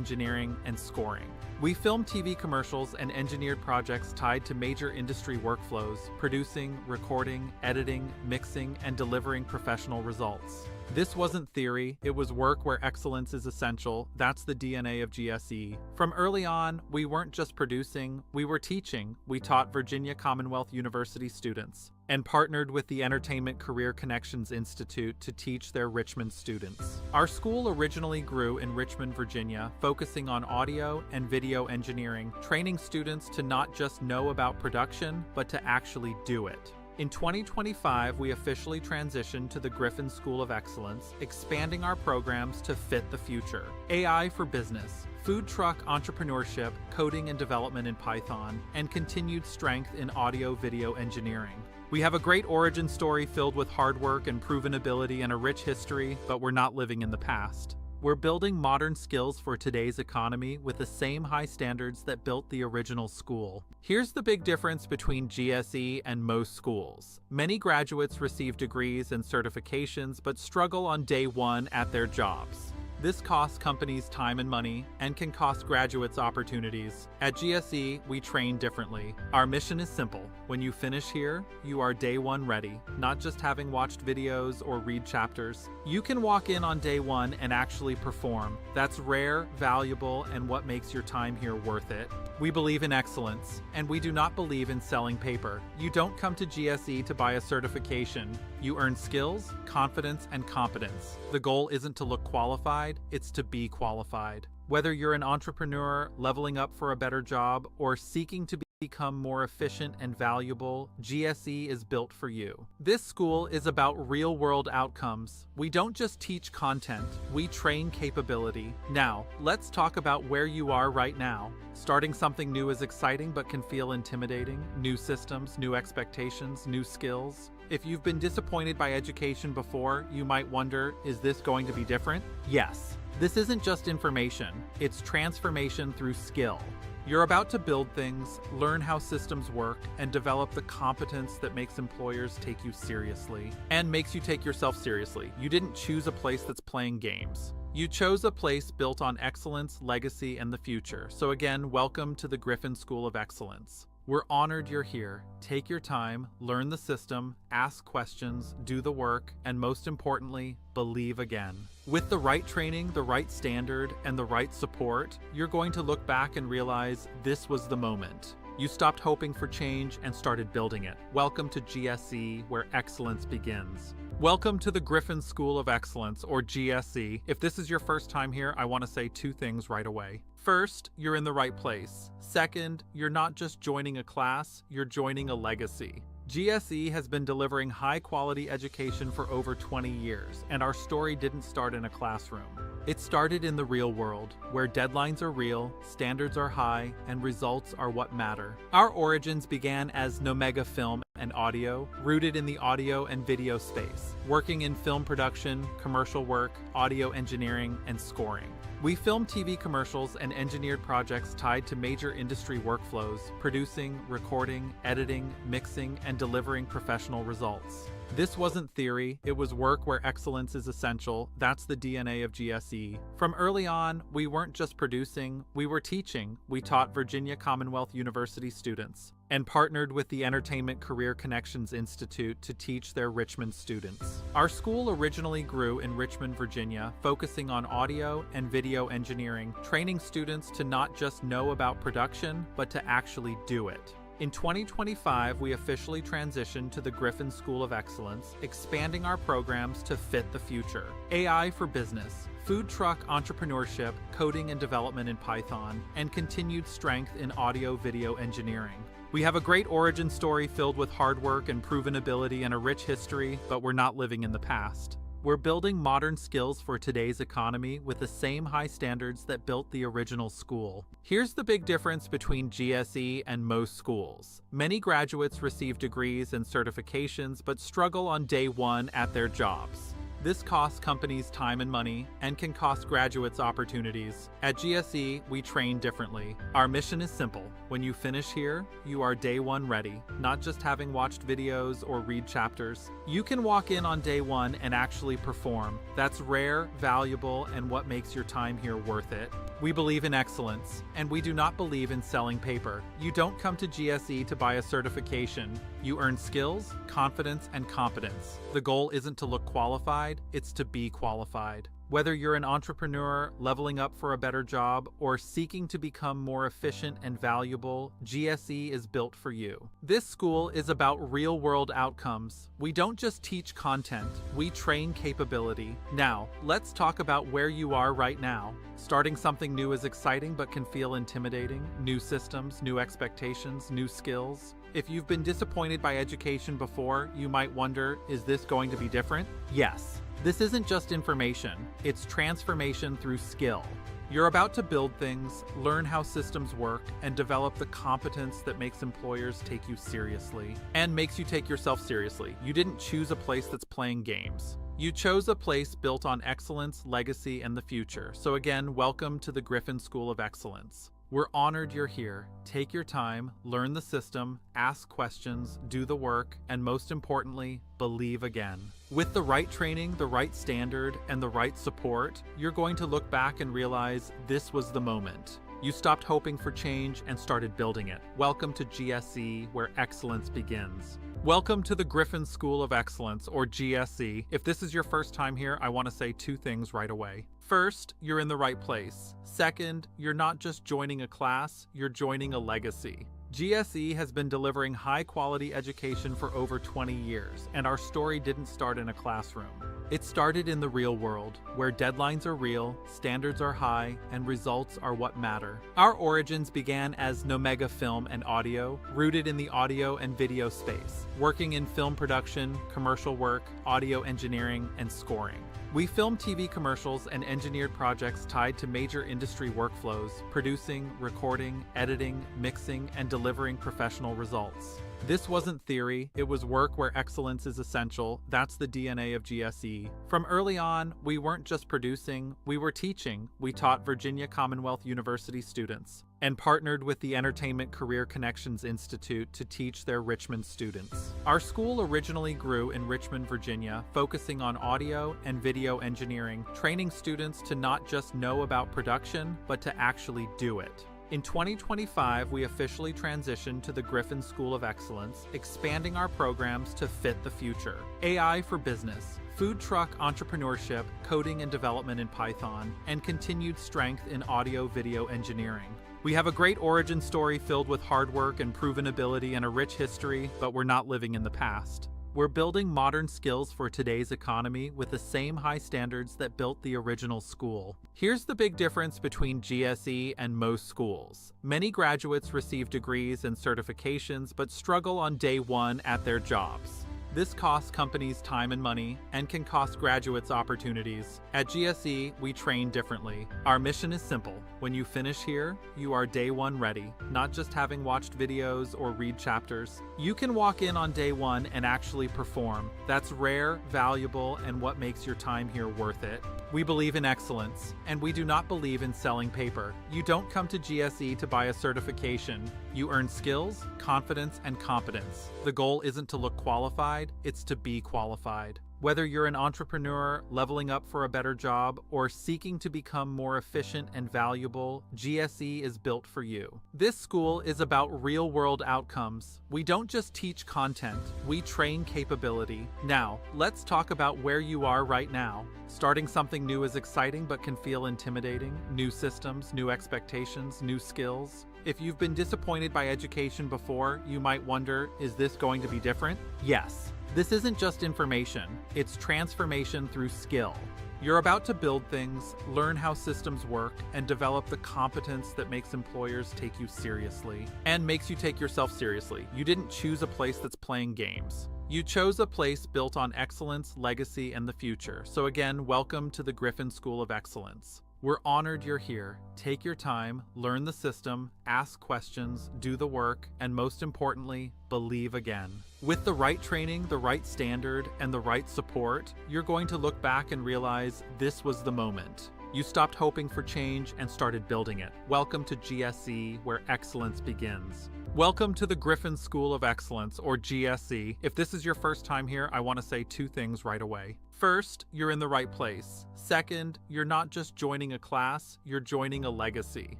engineering, and scoring. We film TV commercials and engineered projects tied to major industry workflows, producing, recording, editing, mixing, and delivering professional results. This wasn't theory, it was work where excellence is essential. That's the DNA of GSE. From early on, we weren't just producing, we were teaching. We taught Virginia Commonwealth University students and partnered with the Entertainment Career Connections Institute to teach their Richmond students. Our school originally grew in Richmond, Virginia, focusing on audio and video engineering, training students to not just know about production, but to actually do it. In 2025, we officially transitioned to the Griffin School of Excellence, expanding our programs to fit the future. AI for business, food truck entrepreneurship, coding and development in Python, and continued strength in audio-video engineering. We have a great origin story filled with hard work and proven ability and a rich history, but we're not living in the past. We're building modern skills for today's economy with the same high standards that built the original school. Here's the big difference between GSE and most schools. Many graduates receive degrees and certifications but struggle on day one at their jobs. This costs companies time and money and can cost graduates opportunities. At GSE, we train differently. Our mission is simple. When you finish here, you are day one ready, not just having watched videos or read chapters. You can walk in on day one and actually perform. That's rare, valuable, and what makes your time here worth it. We believe in excellence, and we do not believe in selling paper. You don't come to GSE to buy a certification. You earn skills, confidence, and competence. The goal isn't to look qualified, it's to be qualified. Whether you're an entrepreneur, leveling up for a better job, or seeking to become more efficient and valuable, GSE is built for you. This school is about real-world outcomes. We don't just teach content, we train capability. Now, let's talk about where you are right now. Starting something new is exciting but can feel intimidating. New systems, new expectations, new skills. If you've been disappointed by education before, you might wonder, is this going to be different? Yes. This isn't just information, it's transformation through skill. You're about to build things, learn how systems work, and develop the competence that makes employers take you seriously. And makes you take yourself seriously. You didn't choose a place that's playing games. You chose a place built on excellence, legacy, and the future. So again, welcome to the Griffin School of Excellence. We're honored you're here. Take your time, learn the system, ask questions, do the work, and most importantly, believe again. With the right training, the right standard, and the right support, you're going to look back and realize this was the moment. You stopped hoping for change and started building it. Welcome to GSE, where excellence begins. Welcome to the Griffin School of Excellence, or GSE. If this is your first time here, I want to say two things right away. First, you're in the right place. Second, you're not just joining a class, you're joining a legacy. GSE has been delivering high-quality education for over 20 years, and our story didn't start in a classroom. It started in the real world, where deadlines are real, standards are high, and results are what matter. Our origins began as Nomega Film and Audio, rooted in the audio and video space, working in film production, commercial work, audio engineering, and scoring. We film TV commercials and engineered projects tied to major industry workflows, producing, recording, editing, mixing, and delivering professional results. This wasn't theory, it was work where excellence is essential. That's the DNA of GSE. From early on, we weren't just producing, we were teaching. We taught Virginia Commonwealth University students and partnered with the Entertainment Career Connections Institute to teach their Richmond students. Our school originally grew in Richmond, Virginia, focusing on audio and video engineering, training students to not just know about production, but to actually do it. In 2025, we officially transitioned to the Griffin School of Excellence, expanding our programs to fit the future. AI for business, food truck entrepreneurship, coding and development in Python, and continued strength in audio-video engineering. We have a great origin story filled with hard work and proven ability and a rich history, but we're not living in the past. We're building modern skills for today's economy with the same high standards that built the original school. Here's the big difference between GSE and most schools. Many graduates receive degrees and certifications but struggle on day one at their jobs. This costs companies time and money and can cost graduates opportunities. At GSE, we train differently. Our mission is simple. When you finish here, you are day one ready, not just having watched videos or read chapters. You can walk in on day one and actually perform. That's rare, valuable, and what makes your time here worth it. We believe in excellence, and we do not believe in selling paper. You don't come to GSE to buy a certification. You earn skills, confidence, and competence. The goal isn't to look qualified, it's to be qualified. Whether you're an entrepreneur, leveling up for a better job, or seeking to become more efficient and valuable, GSE is built for you. This school is about real-world outcomes. We don't just teach content, we train capability. Now, let's talk about where you are right now. Starting something new is exciting but can feel intimidating. New systems, new expectations, new skills. If you've been disappointed by education before, you might wonder, is this going to be different? Yes. This isn't just information, it's transformation through skill. You're about to build things, learn how systems work, and develop the competence that makes employers take you seriously. And makes you take yourself seriously. You didn't choose a place that's playing games. You chose a place built on excellence, legacy, and the future. So again, welcome to the Griffin School of Excellence. We're honored you're here. Take your time, learn the system, ask questions, do the work, and most importantly, believe again. With the right training, the right standard, and the right support, you're going to look back and realize this was the moment. You stopped hoping for change and started building it. Welcome to GSE, where excellence begins. Welcome to the Griffin School of Excellence, or GSE. If this is your first time here, I want to say two things right away. First, you're in the right place. Second, you're not just joining a class, you're joining a legacy. GSE has been delivering high-quality education for over 20 years, and our story didn't start in a classroom. It started in the real world, where deadlines are real, standards are high, and results are what matter. Our origins began as Nomega Film and Audio, rooted in the audio and video space, working in film production, commercial work, audio engineering, and scoring. We film TV commercials and engineered projects tied to major industry workflows, producing, recording, editing, mixing, and delivering professional results. This wasn't theory, it was work where excellence is essential. That's the DNA of GSE. From early on, we weren't just producing, we were teaching. We taught Virginia Commonwealth University students and partnered with the Entertainment Career Connections Institute to teach their Richmond students. Our school originally grew in Richmond, Virginia, focusing on audio and video engineering, training students to not just know about production, but to actually do it. In 2025, we officially transitioned to the Griffin School of Excellence, expanding our programs to fit the future. AI for business, food truck entrepreneurship, coding and development in Python, and continued strength in audio-video engineering. We have a great origin story filled with hard work and proven ability and a rich history, but we're not living in the past. We're building modern skills for today's economy with the same high standards that built the original school. Here's the big difference between GSE and most schools. Many graduates receive degrees and certifications but struggle on day one at their jobs. This costs companies time and money and can cost graduates opportunities. At GSE, we train differently. Our mission is simple. When you finish here, you are day one ready, not just having watched videos or read chapters. You can walk in on day one and actually perform. That's rare, valuable, and what makes your time here worth it. We believe in excellence, and we do not believe in selling paper. You don't come to GSE to buy a certification. You earn skills, confidence, and competence. The goal isn't to look qualified, it's to be qualified. Whether you're an entrepreneur, leveling up for a better job, or seeking to become more efficient and valuable, GSE is built for you. This school is about real-world outcomes. We don't just teach content, we train capability. Now, let's talk about where you are right now. Starting something new is exciting but can feel intimidating. New systems, new expectations, new skills. If you've been disappointed by education before, you might wonder, is this going to be different? Yes. This isn't just information, it's transformation through skill. You're about to build things, learn how systems work, and develop the competence that makes employers take you seriously. And makes you take yourself seriously. You didn't choose a place that's playing games. You chose a place built on excellence, legacy, and the future. So again, welcome to the Griffin School of Excellence. We're honored you're here. Take your time, learn the system, ask questions, do the work, and most importantly, believe again. With the right training, the right standard, and the right support, you're going to look back and realize this was the moment. You stopped hoping for change and started building it. Welcome to GSE, where excellence begins. Welcome to the Griffin School of Excellence, or GSE. If this is your first time here, I want to say two things right away. First, you're in the right place. Second, you're not just joining a class, you're joining a legacy.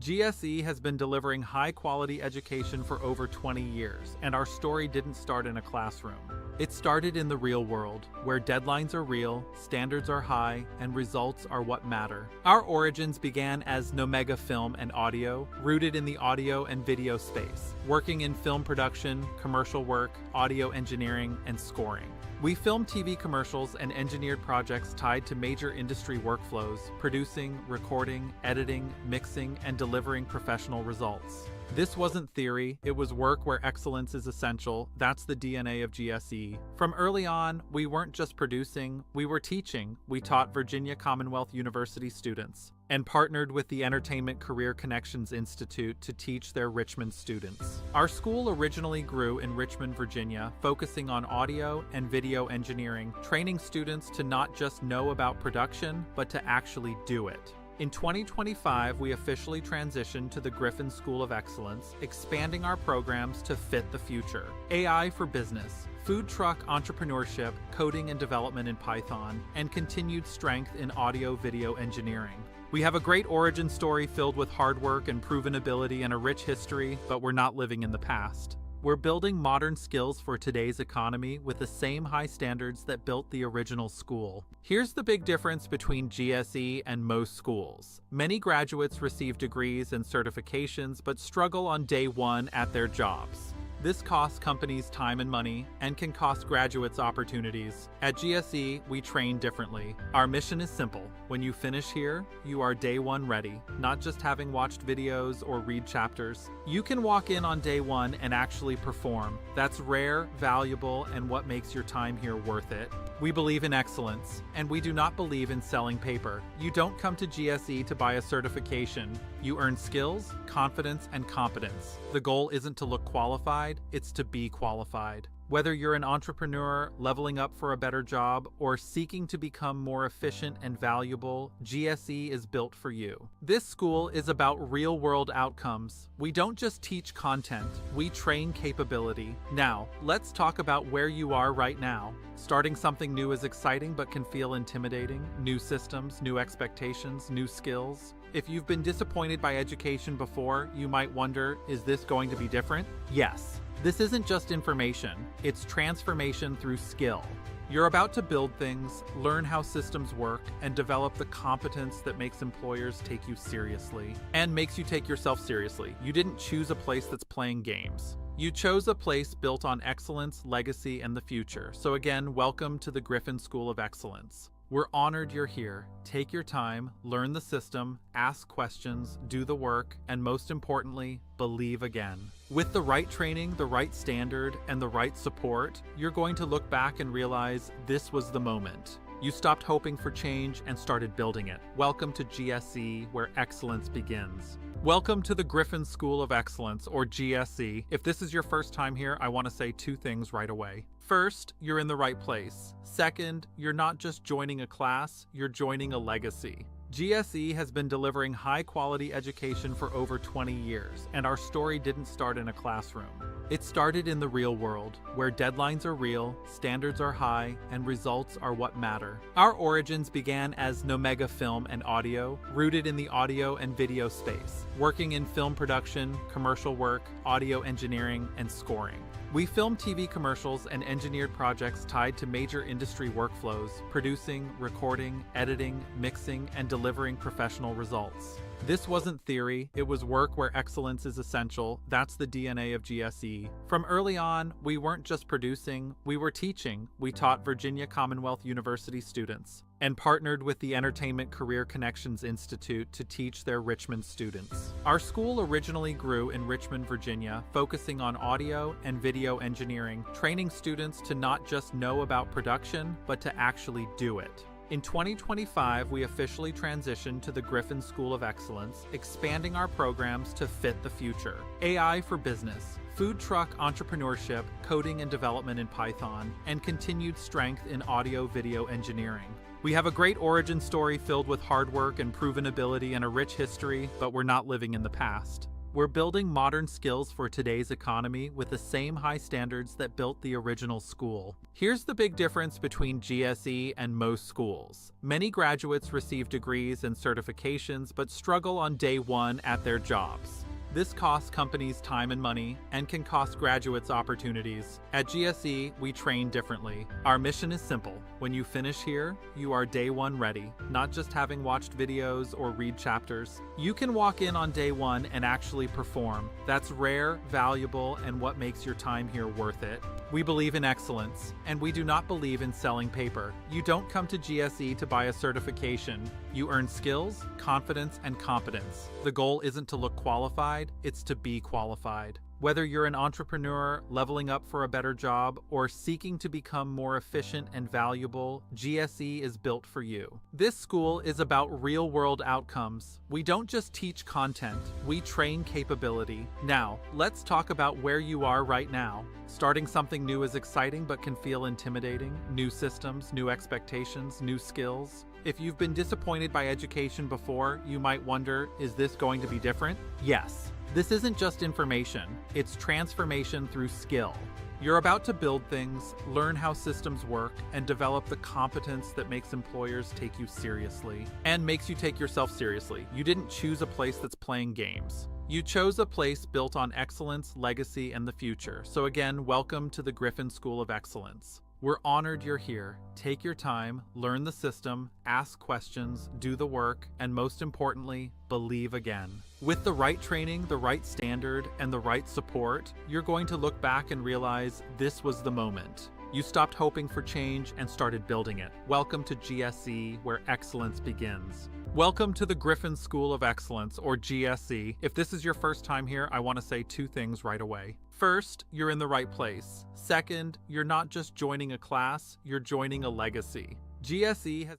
GSE has been delivering high-quality education for over 20 years, and our story didn't start in a classroom. It started in the real world, where deadlines are real, standards are high, and results are what matter. Our origins began as Nomega Film and Audio, rooted in the audio and video space, working in film production, commercial work, audio engineering, and scoring. We filmed TV commercials and engineered projects tied to major industry workflows, producing, recording, editing, mixing, and delivering professional results. This wasn't theory, it was work where excellence is essential. That's the DNA of GSE. From early on, we weren't just producing, we were teaching. We taught Virginia Commonwealth University students and partnered with the Entertainment Career Connections Institute to teach their Richmond students. Our school originally grew in Richmond, Virginia, focusing on audio and video engineering, training students to not just know about production, but to actually do it. In 2025, we officially transitioned to the Griffin School of Excellence, expanding our programs to fit the future. AI for business, food truck entrepreneurship, coding and development in Python, and continued strength in audio-video engineering. We have a great origin story filled with hard work and proven ability and a rich history, but we're not living in the past. We're building modern skills for today's economy with the same high standards that built the original school. Here's the big difference between GSE and most schools. Many graduates receive degrees and certifications but struggle on day one at their jobs. This costs companies time and money and can cost graduates opportunities. At GSE, we train differently. Our mission is simple. When you finish here, you are day one ready, not just having watched videos or read chapters. You can walk in on day one and actually perform. That's rare, valuable, and what makes your time here worth it. We believe in excellence, and we do not believe in selling paper. You don't come to GSE to buy a certification. You earn skills, confidence, and competence. The goal isn't to look qualified, it's to be qualified. Whether you're an entrepreneur, leveling up for a better job, or seeking to become more efficient and valuable, GSE is built for you. This school is about real-world outcomes. We don't just teach content, we train capability. Now, let's talk about where you are right now. Starting something new is exciting but can feel intimidating. New systems, new expectations, new skills. If you've been disappointed by education before, you might wonder, is this going to be different? Yes. This isn't just information, it's transformation through skill. You're about to build things, learn how systems work, and develop the competence that makes employers take you seriously. And makes you take yourself seriously. You didn't choose a place that's playing games. You chose a place built on excellence, legacy, and the future. So again, welcome to the Griffin School of Excellence. We're honored you're here. Take your time, learn the system, ask questions, do the work, and most importantly, believe again. With the right training, the right standard, and the right support, you're going to look back and realize this was the moment. You stopped hoping for change and started building it. Welcome to GSE, where excellence begins. Welcome to the Griffin School of Excellence, or GSE. If this is your first time here, I want to say two things right away. First, you're in the right place. Second, you're not just joining a class, you're joining a legacy. GSE has been delivering high-quality education for over 20 years, and our story didn't start in a classroom. It started in the real world, where deadlines are real, standards are high, and results are what matter. Our origins began as Nomega Film and Audio, rooted in the audio and video space, working in film production, commercial work, audio engineering, and scoring. We filmed TV commercials and engineered projects tied to major industry workflows, producing, recording, editing, mixing, and delivering professional results. This wasn't theory, it was work where excellence is essential. That's the DNA of GSE. From early on, we weren't just producing, we were teaching. We taught Virginia Commonwealth University students and partnered with the Entertainment Career Connections Institute to teach their Richmond students. Our school originally grew in Richmond, Virginia, focusing on audio and video engineering, training students to not just know about production, but to actually do it. In 2025, we officially transitioned to the Griffin School of Excellence, expanding our programs to fit the future. AI for business, food truck entrepreneurship, coding and development in Python, and continued strength in audio-video engineering. We have a great origin story filled with hard work and proven ability and a rich history, but we're not living in the past. We're building modern skills for today's economy with the same high standards that built the original school. Here's the big difference between GSE and most schools. Many graduates receive degrees and certifications but struggle on day one at their jobs. This costs companies time and money and can cost graduates opportunities. At GSE, we train differently. Our mission is simple. When you finish here, you are day one ready, not just having watched videos or read chapters. You can walk in on day one and actually perform. That's rare, valuable, and what makes your time here worth it. We believe in excellence, and we do not believe in selling paper. You don't come to GSE to buy a certification. You earn skills, confidence, and competence. The goal isn't to look qualified, it's to be qualified. Whether you're an entrepreneur, leveling up for a better job, or seeking to become more efficient and valuable, GSE is built for you. This school is about real-world outcomes. We don't just teach content, we train capability. Now, let's talk about where you are right now. Starting something new is exciting but can feel intimidating. New systems, new expectations, new skills. If you've been disappointed by education before, you might wonder, is this going to be different? Yes. This isn't just information, it's transformation through skill. You're about to build things, learn how systems work, and develop the competence that makes employers take you seriously. And makes you take yourself seriously. You didn't choose a place that's playing games. You chose a place built on excellence, legacy, and the future. So again, welcome to the Griffin School of Excellence. We're honored you're here. Take your time, learn the system, ask questions, do the work, and most importantly, believe again. With the right training, the right standard, and the right support, you're going to look back and realize this was the moment. You stopped hoping for change and started building it. Welcome to GSE, where excellence begins. Welcome to the Griffin School of Excellence, or GSE. If this is your first time here, I want to say two things right away. First, you're in the right place. Second, you're not just joining a class, you're joining a legacy. GSE has...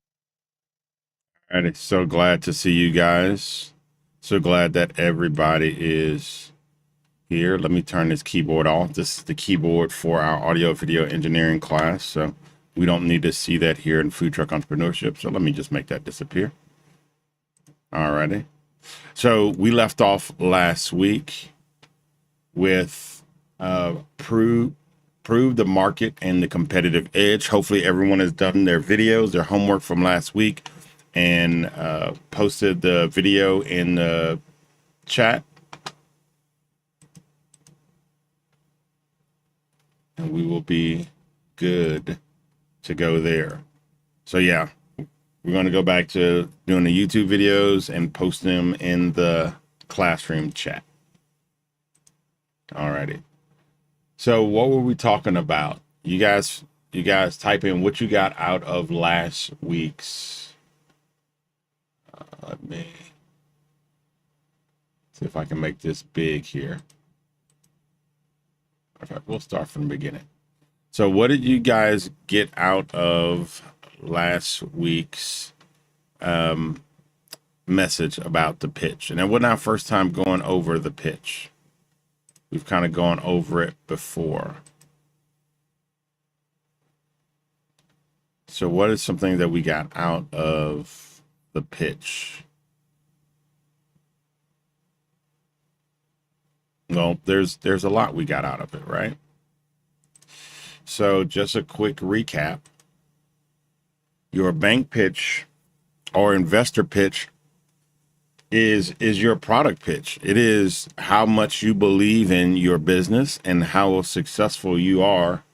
All right, so glad to see you guys. So glad that everybody is here. Let me turn this keyboard off. This is the keyboard for our audio video engineering class. So we don't need to see that here in food truck entrepreneurship. So let me just make that disappear. All righty. So we left off last week with prove the market and the competitive edge. Hopefully everyone has done their videos, their homework from last week, and posted the video in the chat. And we will be good to go there. So yeah, we're going to go back to doing the YouTube videos and post them in the classroom chat. Alrighty. So what were we talking about? You guys type in what you got out of last week's. Let me see if I can make this big here. Okay, we'll start from the beginning. So what did you guys get out of last week's message about the pitch? And it wasn't our first time going over the pitch. We've kind of gone over it before. So what is something that we got out of the pitch? Well, there's a lot we got out of it, right? So just a quick recap. Your bank pitch or investor pitch is your product pitch. It is how much you believe in your business and how successful you are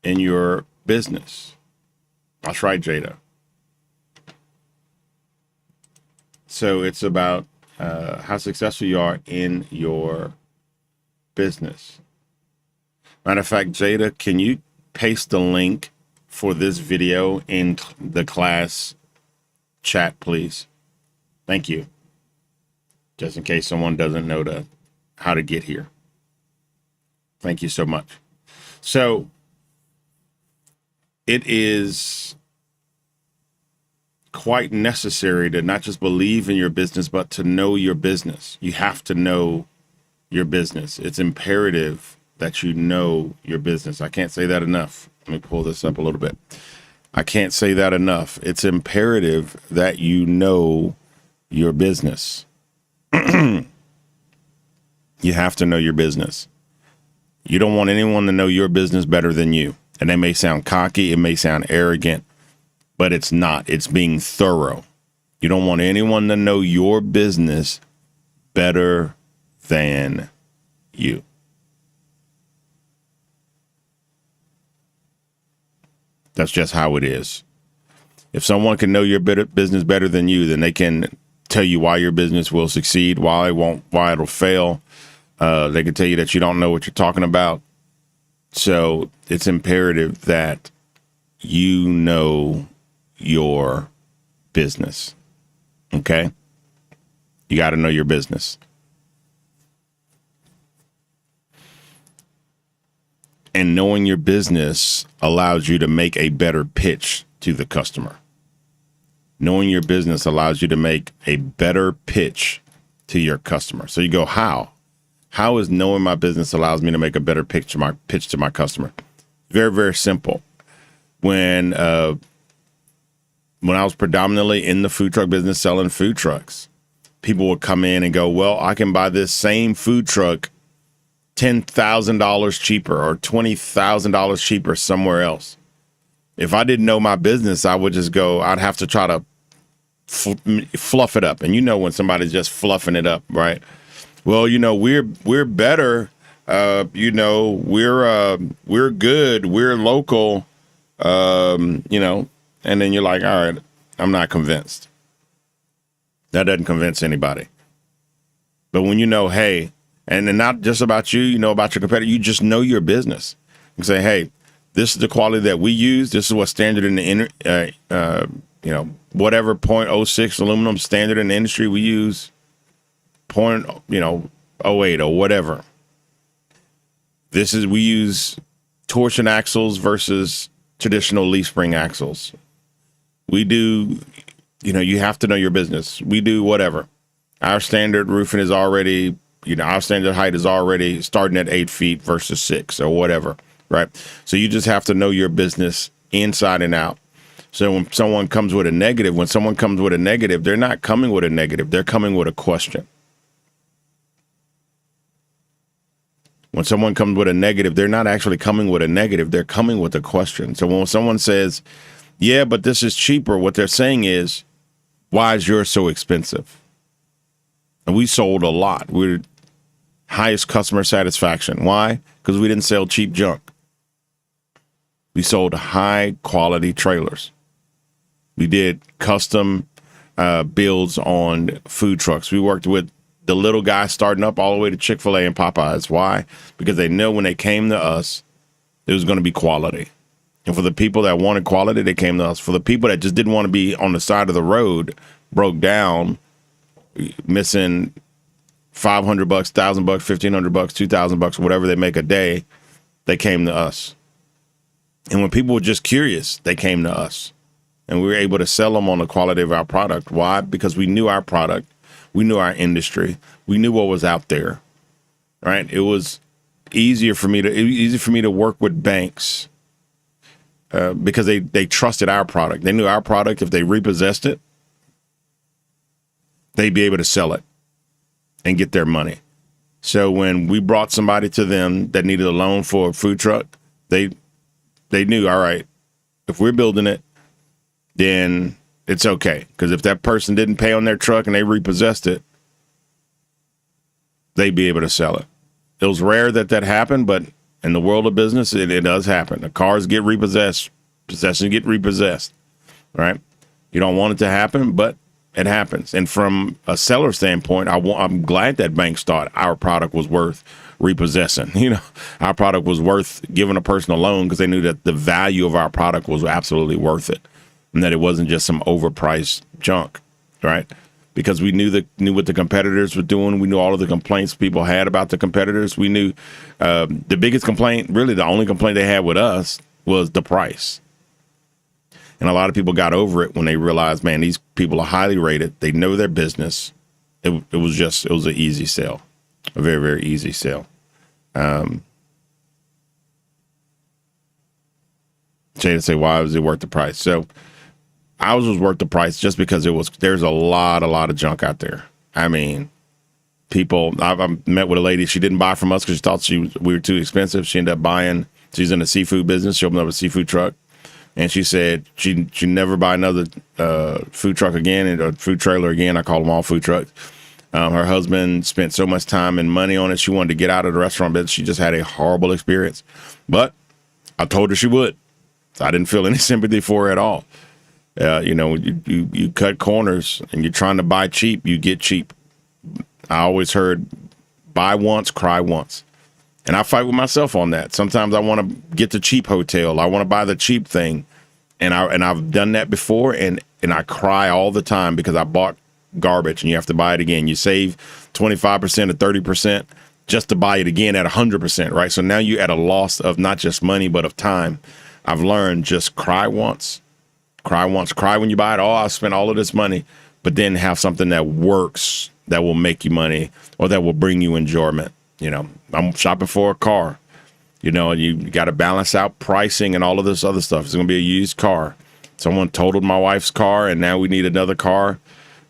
in your business. That's right, Jada. So it's about how successful you are in your business. Matter of fact, Jada, can you paste the link for this video in the class chat, please? Thank you. Just in case someone doesn't know how to get here. Thank you so much. So it is quite necessary to not just believe in your business, but to know your business. You have to know your business. It's imperative that you know your business. I can't say that enough. Let me pull this up a little bit. I can't say that enough. It's imperative that you know your business. You have to know your business. You don't want anyone to know your business better than you. And that may sound cocky, it may sound arrogant, but it's not. It's being thorough. You don't want anyone to know your business better than you. That's just how it is. If someone can know your business better than you, then they can tell you why your business will succeed, why it won't, why it'll fail. They can tell you that you don't know what you're talking about. So it's imperative that you know your business. Okay? You got to know your business. And knowing your business allows you to make a better pitch to the customer. Knowing your business allows you to make a better pitch to your customer. So you go, how? How is knowing my business allows me to make a better pitch to my customer? Very, very simple. When I was predominantly in the food truck business selling food trucks, people would come in and go, well, I can buy this same food truck $10,000 cheaper or $20,000 cheaper somewhere else. If I didn't know my business, I would just go, I'd have to try to fluff it up. And you know when somebody's just fluffing it up, right? Well, you know, we're better. You know, we're good. We're local. You know, and then you're like, all right, I'm not convinced. That doesn't convince anybody. But when you know, hey, and then not just about you, you know about your competitor, you just know your business. You say, hey, this is the quality that we use. This is what standard in the you know, whatever 0.06 aluminum standard in the industry we use. You know, 08 or whatever. We use torsion axles versus traditional leaf spring axles. We do, you know, you have to know your business. We do whatever. Our standard roofing is already, you know, our standard height is already starting at 8 feet versus 6 or whatever, right? So you just have to know your business inside and out. So when someone comes with a negative, they're not coming with a negative. They're coming with a question. When someone comes with a negative, they're not actually coming with a negative. They're coming with a question. So when someone says, yeah, but this is cheaper, what they're saying is, why is yours so expensive? And we sold a lot. We're highest customer satisfaction. Why? Because we didn't sell cheap junk. We sold high quality trailers. We did custom builds on food trucks. We worked with the little guy starting up all the way to Chick-fil-A and Popeyes. Why? Because they know when they came to us, it was going to be quality. And for the people that wanted quality, they came to us. For the people that just didn't want to be on the side of the road, broke down, missing $500, $1,000, $1,500, $2,000, whatever they make a day, they came to us. And when people were just curious, they came to us. And we were able to sell them on the quality of our product. Why? Because we knew our product. We knew our industry. We knew what was out there, right? It was easy for me to work with banks because they trusted our product. They knew our product. If they repossessed it, they'd be able to sell it and get their money. So when we brought somebody to them that needed a loan for a food truck, they knew, all right, if we're building it, then it's okay. Because if that person didn't pay on their truck and they repossessed it, they'd be able to sell it. It was rare that happened, but in the world of business, it does happen. The cars get repossessed, possessions get repossessed, right? You don't want it to happen, but it happens. And from a seller standpoint, I'm glad that banks thought our product was worth repossessing. You know, our product was worth giving a person a loan because they knew that the value of our product was absolutely worth it. And that it wasn't just some overpriced junk, right? Because we knew what the competitors were doing. We knew all of the complaints people had about the competitors. We knew the biggest complaint, really the only complaint they had with us, was the price. And a lot of people got over it when they realized, man, these people are highly rated. They know their business. It was an easy sale, a very, very easy sale. Jada say, why was it worth the price? So ours was worth the price just because there's a lot of junk out there. I mean, people, I've met with a lady, she didn't buy from us because she thought we were too expensive. She ended up buying, she's in the seafood business. She opened up a seafood truck. And she said she never buy another food truck again, or food trailer again. I call them all food trucks. Her husband spent so much time and money on it. She wanted to get out of the restaurant business. She just had a horrible experience. But I told her she would. So I didn't feel any sympathy for her at all. You cut corners and you're trying to buy cheap, you get cheap. I always heard, buy once, cry once. And I fight with myself on that. Sometimes I want to get the cheap hotel. I want to buy the cheap thing. And I've done that before, and I cry all the time because I bought garbage and you have to buy it again. You save 25% or 30% just to buy it again at 100%, right? So now you're at a loss of not just money, but of time. I've learned just cry once, cry when you buy it. Oh, I spent all of this money, but then have something that works, that will make you money, or that will bring you enjoyment. I'm shopping for a car, and you got to balance out pricing and all of this other stuff. It's going to be a used car. Someone totaled my wife's car, and now we need another car.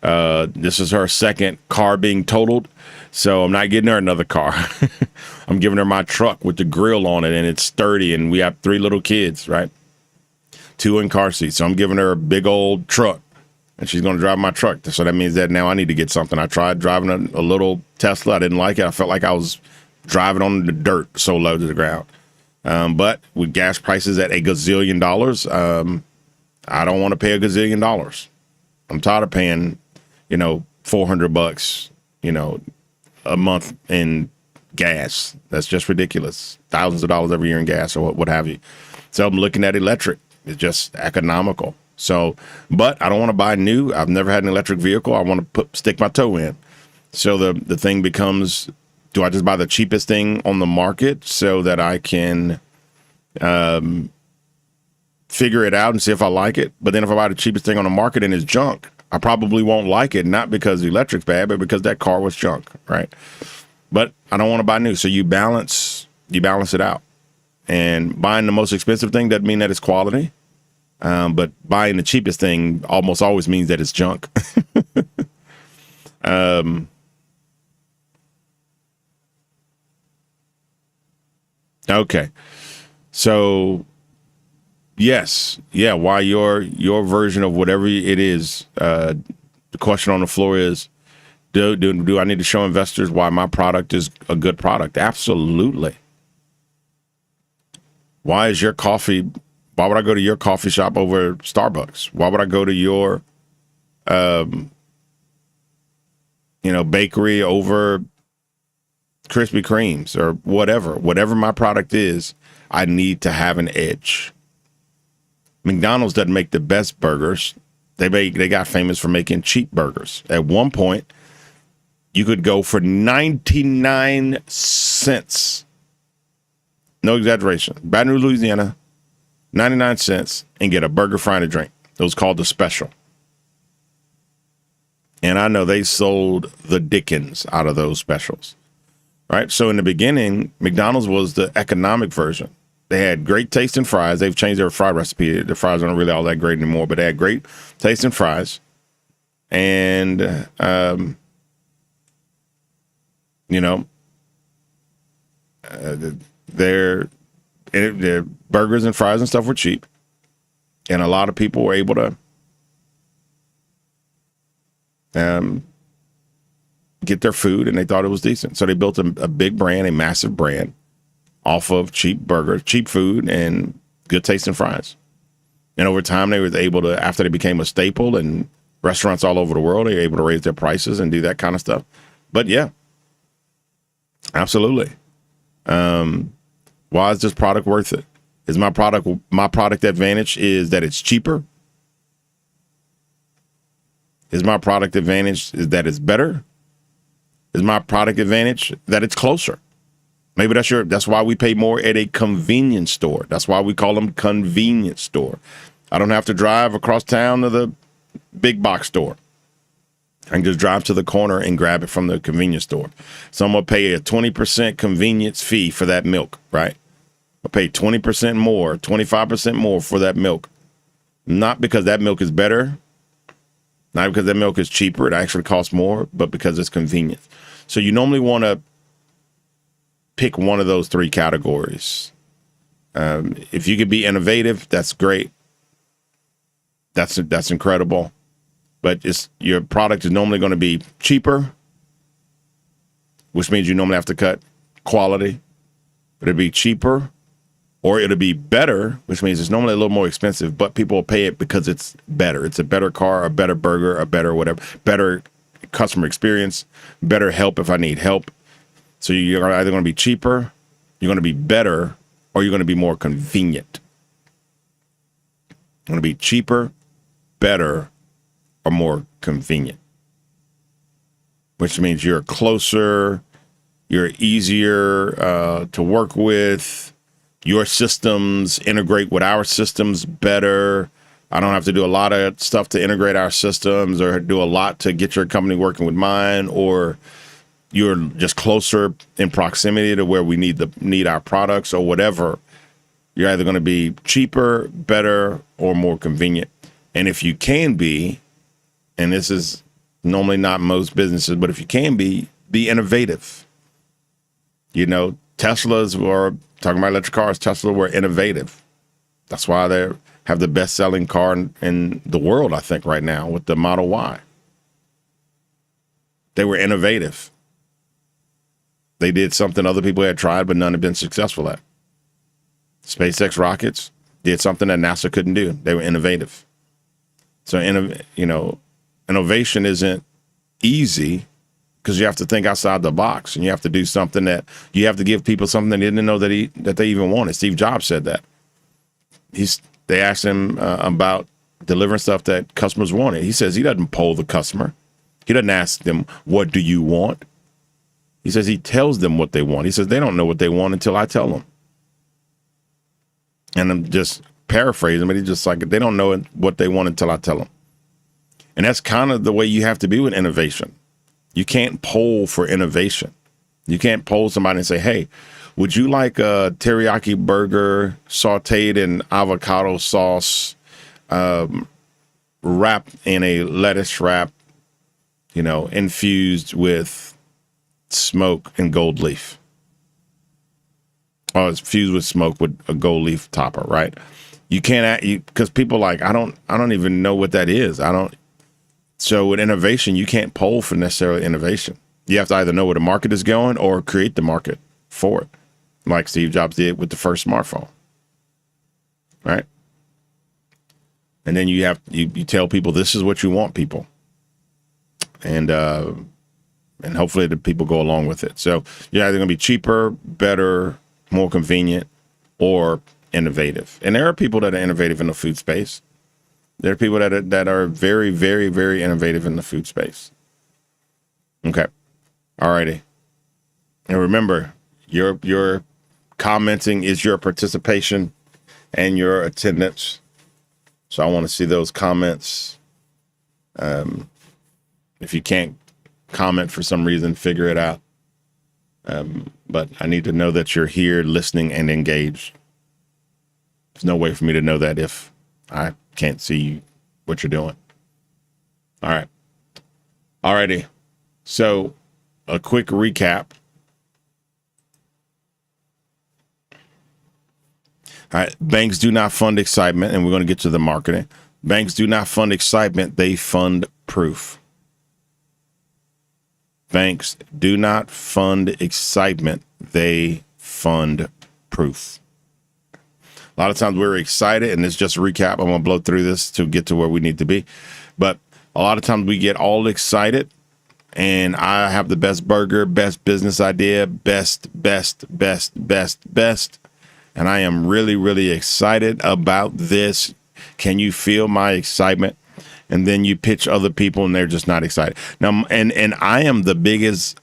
This is her second car being totaled, so I'm not getting her another car. I'm giving her my truck with the grill on it, and it's sturdy, and we have 3 little kids, right? 2 in car seats. So I'm giving her a big old truck, and she's going to drive my truck. So that means that now I need to get something. I tried driving a little Tesla. I didn't like it. I felt like I was driving on the dirt so low to the ground. But with gas prices at $1 gazillion, I don't want to pay $1 gazillion. I'm tired of paying, $400, a month in gas. That's just ridiculous. Thousands of dollars every year in gas or what have you. So I'm looking at electric. It's just economical. So, but I don't want to buy new. I've never had an electric vehicle. I want to stick my toe in. So the thing becomes, do I just buy the cheapest thing on the market so that I can figure it out and see if I like it? But then if I buy the cheapest thing on the market and it's junk, I probably won't like it, not because the electric's bad, but because that car was junk, right? But I don't want to buy new. So you balance it out. And buying the most expensive thing doesn't mean that it's quality. But buying the cheapest thing almost always means that it's junk. Okay. So yes. Yeah. Why your version of whatever it is, the question on the floor is, do I need to show investors why my product is a good product? Absolutely. Why would I go to your coffee shop over Starbucks? Why would I go to your, bakery over Krispy Kremes or whatever my product is? I need to have an edge. McDonald's doesn't make the best burgers. They got famous for making cheap burgers. At one point, you could go for 99 cents. No exaggeration. Baton Rouge, Louisiana, 99 cents, and get a burger, fry, and a drink. It was called the Special. And I know they sold the dickens out of those specials. Right? So in the beginning, McDonald's was the economic version. They had great tasting fries. They've changed their fry recipe. The fries aren't really all that great anymore, but they had great tasting fries. And, their burgers and fries and stuff were cheap. And a lot of people were able to get their food, and they thought it was decent. So they built a big brand, a massive brand, off of cheap burgers, cheap food, and good tasting fries. And over time, they were able to, after they became a staple in restaurants all over the world, they were able to raise their prices and do that kind of stuff. But yeah, absolutely. Why is this product worth it? Is my product advantage is that it's cheaper? Is my product advantage is that it's better? Is my product advantage that it's closer? Maybe that's why we pay more at a convenience store. That's why we call them convenience store. I don't have to drive across town to the big box store. I can just drive to the corner and grab it from the convenience store. So I'm going to pay a 20% convenience fee for that milk, right? I'll pay 20% more, 25% more for that milk. Not because that milk is better, not because that milk is cheaper, it actually costs more, but because it's convenient. So you normally want to pick one of those three categories. If you could be innovative, that's great. That's incredible. But your product is normally going to be cheaper, which means you normally have to cut quality. It'll be cheaper, or it'll be better, which means it's normally a little more expensive, but people will pay it because it's better. It's a better car, a better burger, a better whatever, better customer experience, better help if I need help. So you're either going to be cheaper, you're going to be better, or you're going to be more convenient. You're going to be cheaper, better, or more convenient, which means you're closer, you're easier to work with, your systems integrate with our systems better. I don't have to do a lot of stuff to integrate our systems or do a lot to get your company working with mine, or you're just closer in proximity to where we need our products or whatever. You're either going to be cheaper, better, or more convenient. And if you can be, and this is normally not most businesses, but if you can be innovative. You know, Teslas were, talking about electric cars, Tesla were innovative. That's why they have the best-selling car in the world, I think, right now with the Model Y. They were innovative. They did something other people had tried, but none had been successful at. SpaceX rockets did something that NASA couldn't do. They were innovative. So, innovation isn't easy because you have to think outside the box, and you have to do something that you have to give people something they didn't know that they even wanted. Steve Jobs said that. They asked him about delivering stuff that customers wanted. He says he doesn't poll the customer. He doesn't ask them, what do you want? He says he tells them what they want. He says they don't know what they want until I tell them. And I'm just paraphrasing, but he's just like, they don't know what they want until I tell them. And that's kind of the way you have to be with innovation. You can't poll for innovation. You can't poll somebody and say, hey, would you like a teriyaki burger sauteed in avocado sauce, wrapped in a lettuce wrap, infused with smoke and gold leaf? Oh, it's fused with smoke with a gold leaf topper, right? You can't, because people like, I don't even know what that is. So with innovation, you can't poll for necessarily innovation. You have to either know where the market is going or create the market for it, like Steve Jobs did with the first smartphone, right? And then you tell people this is what you want, people, and hopefully the people go along with it. So you're either going to be cheaper, better, more convenient, or innovative. And there are people that are innovative in the food space. There are people that are very, very, very innovative in the food space. Okay. All righty. And remember, your commenting is your participation and your attendance. So I want to see those comments. If you can't comment for some reason, figure it out. But I need to know that you're here listening and engaged. There's no way for me to know that if I can't see what you're doing. All right. All righty. So a quick recap. All right. Banks do not fund excitement, and we're going to get to the marketing. Banks do not fund excitement. They fund proof. Banks do not fund excitement. They fund proof. A lot of times we're excited, and it's just a recap. I'm going to blow through this to get to where we need to be. But a lot of times we get all excited, and I have the best burger, best business idea, best. And I am really, really excited about this. Can you feel my excitement? And then you pitch other people, and they're just not excited. Now, and I am the biggest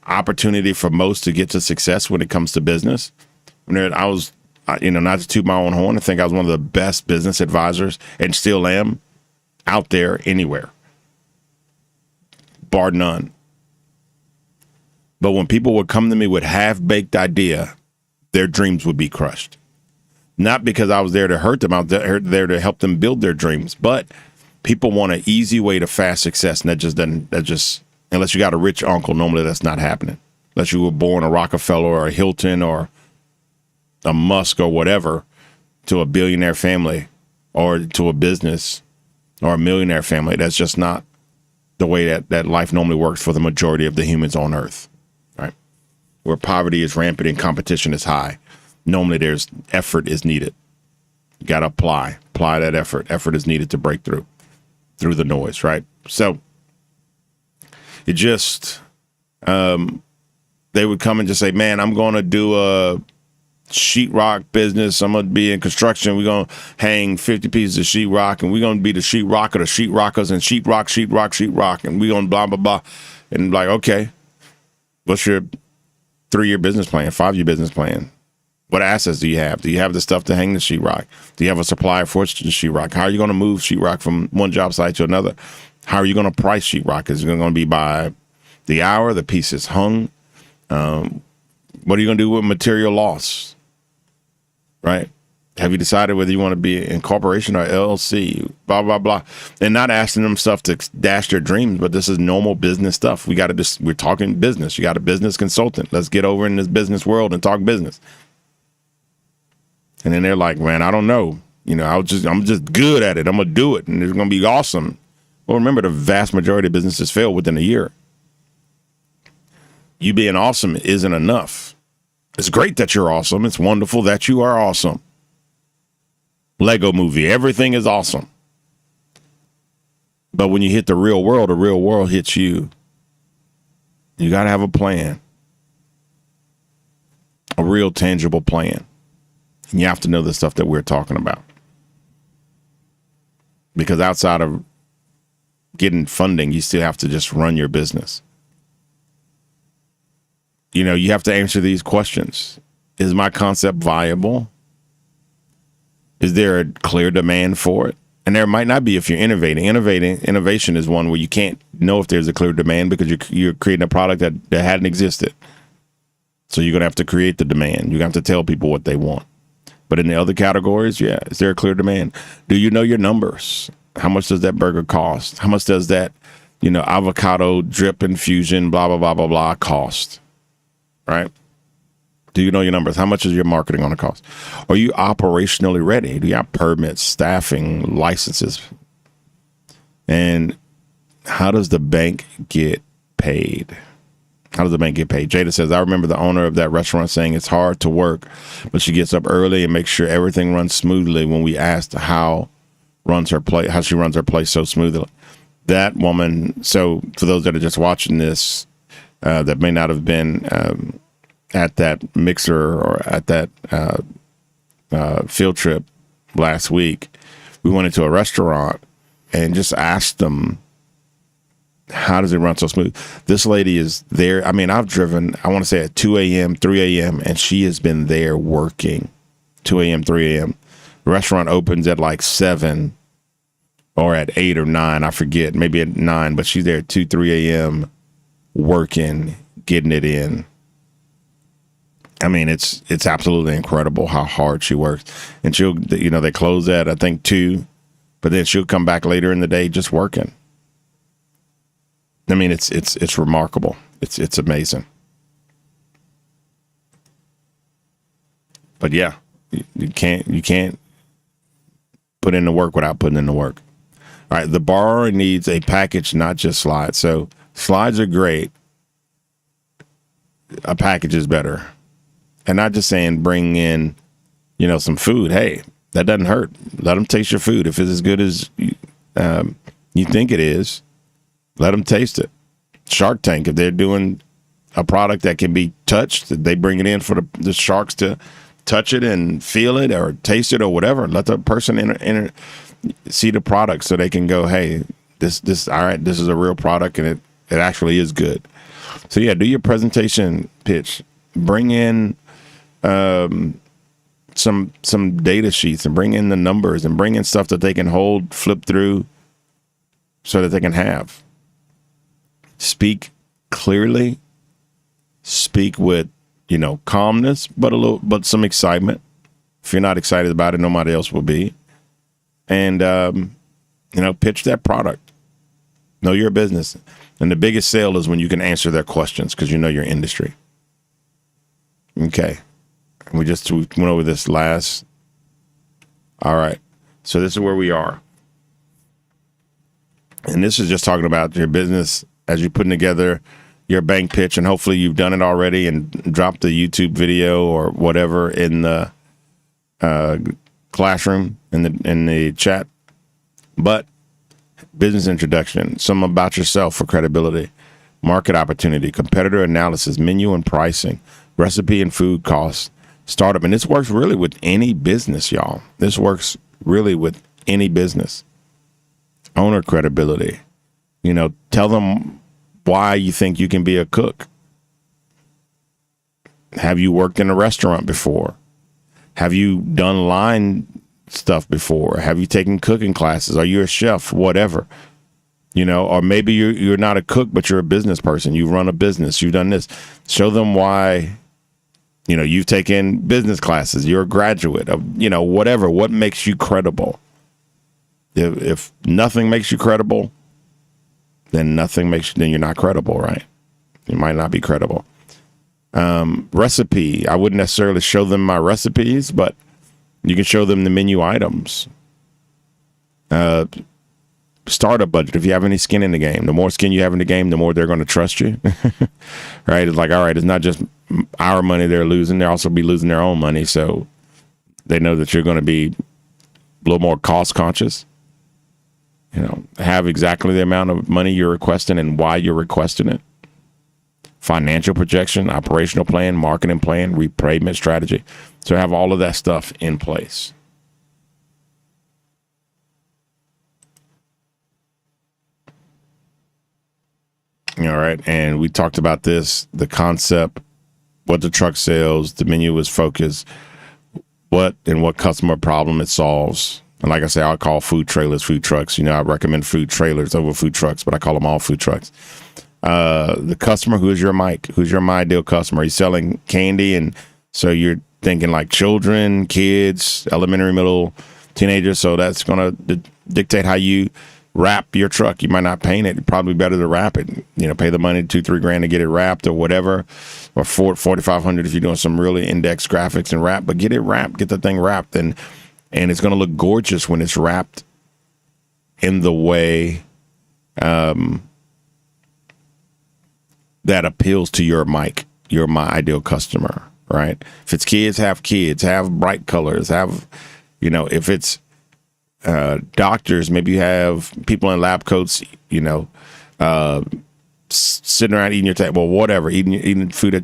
opportunity for most to get to success when it comes to business. I was not to toot my own horn, I think I was one of the best business advisors and still am out there anywhere, bar none. But when people would come to me with half-baked idea, their dreams would be crushed. Not because I was there to hurt them, I was there to help them build their dreams. But people want an easy way to fast success, and unless you got a rich uncle, normally that's not happening. Unless you were born a Rockefeller or a Hilton or a Musk or whatever, to a billionaire family or to a business or a millionaire family. That's just not the way that life normally works for the majority of the humans on Earth, right? Where poverty is rampant and competition is high. Normally there's effort is needed. You got to apply that effort. Effort is needed to break through the noise, right? So it just, they would come and just say, man, I'm going to do a sheetrock business. I'm going to be in construction. We're going to hang 50 pieces of sheetrock, and we're going to be the sheetrocker, the sheetrockers, and sheetrock, and we're going to blah, blah, blah. And like, okay, what's your 3-year business plan, 5-year business plan? What assets do you have? Do you have the stuff to hang the sheetrock? Do you have a supplier for sheetrock? How are you going to move sheetrock from one job site to another? How are you going to price sheetrock? Is it going to be by the hour, the pieces hung? What are you going to do with material loss? Right? Have you decided whether you want to be in corporation or LLC? Blah, blah, blah. And not asking them stuff to dash their dreams, but this is normal business stuff. We're talking business. You got a business consultant. Let's get over in this business world and talk business. And then they're like, man, I don't know. I'm just good at it. I'm going to do it, and it's going to be awesome. Well, remember, the vast majority of businesses fail within a year. You being awesome isn't enough. It's great that you're awesome. It's wonderful that you are awesome. Lego movie, everything is awesome. But when you hit the real world hits you. You got to have a plan. A real tangible plan. And you have to know the stuff that we're talking about. Because outside of getting funding, you still have to just run your business. You have to answer these questions. Is my concept viable? Is there a clear demand for it? And there might not be if you're innovating. Innovation is one where you can't know if there's a clear demand because you're creating a product that hadn't existed. So you're going to have to create the demand. You're going to have to tell people what they want. But in the other categories, yeah, is there a clear demand? Do you know your numbers? How much does that burger cost? How much does that, avocado drip infusion, blah, blah, blah, blah, blah cost? Right? Do you know your numbers? How much is your marketing going to cost? Are you operationally ready? Do you have permits, staffing, licenses? And how does the bank get paid? How does the bank get paid? Jada says, I remember the owner of that restaurant saying it's hard to work, but she gets up early and makes sure everything runs smoothly when we asked how she runs her place so smoothly. That woman, so for those that are just watching this, that may not have been at that mixer or at that field trip last week, we went into a restaurant and just asked them, how does it run so smooth? This lady is there. I mean, I've driven, I want to say at 2 a.m., 3 a.m., and she has been there working 2 a.m., 3 a.m. The restaurant opens at like 7 or at 8 or 9. I forget, maybe at 9, but she's there at 2, 3 a.m. working, getting it in. I mean, it's absolutely incredible how hard she works. And she'll, they close at, I think, 2, but then she'll come back later in the day just working. I mean, it's remarkable. It's amazing. But yeah, you can't put in the work without putting in the work. All right, the borrower needs a package, not just slides. So slides are great. A package is better. And not just saying bring in, some food. Hey, that doesn't hurt. Let them taste your food. If it's as good as you think it is, let them taste it. Shark Tank, if they're doing a product that can be touched, they bring it in for the sharks to touch it and feel it or taste it or whatever. Let the person see the product so they can go, hey, this all right, this is a real product and it actually is good. So yeah, do your presentation pitch. Bring in some data sheets and bring in the numbers and bring in stuff that they can hold, flip through, so that they can have. Speak clearly. Speak with, calmness, but some excitement. If you're not excited about it, nobody else will be. And pitch that product. Know your business. And the biggest sale is when you can answer their questions because you know your industry. Okay. We went over this last. All right. So this is where we are. And this is just talking about your business as you're putting together your bank pitch. And hopefully you've done it already and dropped the YouTube video or whatever in the classroom in the chat. But business introduction, some about yourself for credibility, market opportunity, competitor analysis, menu and pricing, recipe and food costs, startup. And this works really with any business, y'all. This works really with any business. Owner credibility. Tell them why you think you can be a cook. Have you worked in a restaurant before? Have you done line stuff before? Have you taken cooking classes? Are you a chef? Whatever. Or maybe you're not a cook, but you're a business person. You run a business. You've done this. Show them why, you've taken business classes. You're a graduate of, whatever. What makes you credible? If nothing makes you credible, then you're not credible, right? You might not be credible. Recipe. I wouldn't necessarily show them my recipes, but you can show them the menu items. Startup budget. If you have any skin in the game, the more skin you have in the game, the more they're going to trust you. Right? It's like, all right, it's not just our money they're losing. They'll also be losing their own money. So they know that you're going to be a little more cost conscious. Have exactly the amount of money you're requesting and why you're requesting it. Financial projection, operational plan, marketing plan, repayment strategy. So have all of that stuff in place. All right. And we talked about this, the concept, what the truck sells, the menu is focused, what customer problem it solves. And like I say, I'll call food trailers food trucks. I recommend food trailers over food trucks, but I call them all food trucks. The customer, who's your my ideal customer? He's selling candy. And so you're thinking like children, kids, elementary, middle, teenagers. So that's going to dictate how you wrap your truck. You might not paint it. Probably better to wrap it. Pay the money, $2,000-$3,000 to get it wrapped or whatever, or $4,500 if you're doing some really in-depth graphics and wrap. But get it wrapped. Get the thing wrapped, and it's going to look gorgeous when it's wrapped in the way that appeals to your my ideal customer, right? If it's kids, have bright colors, if it's doctors, maybe you have people in lab coats, sitting around eating your table, whatever, eating your food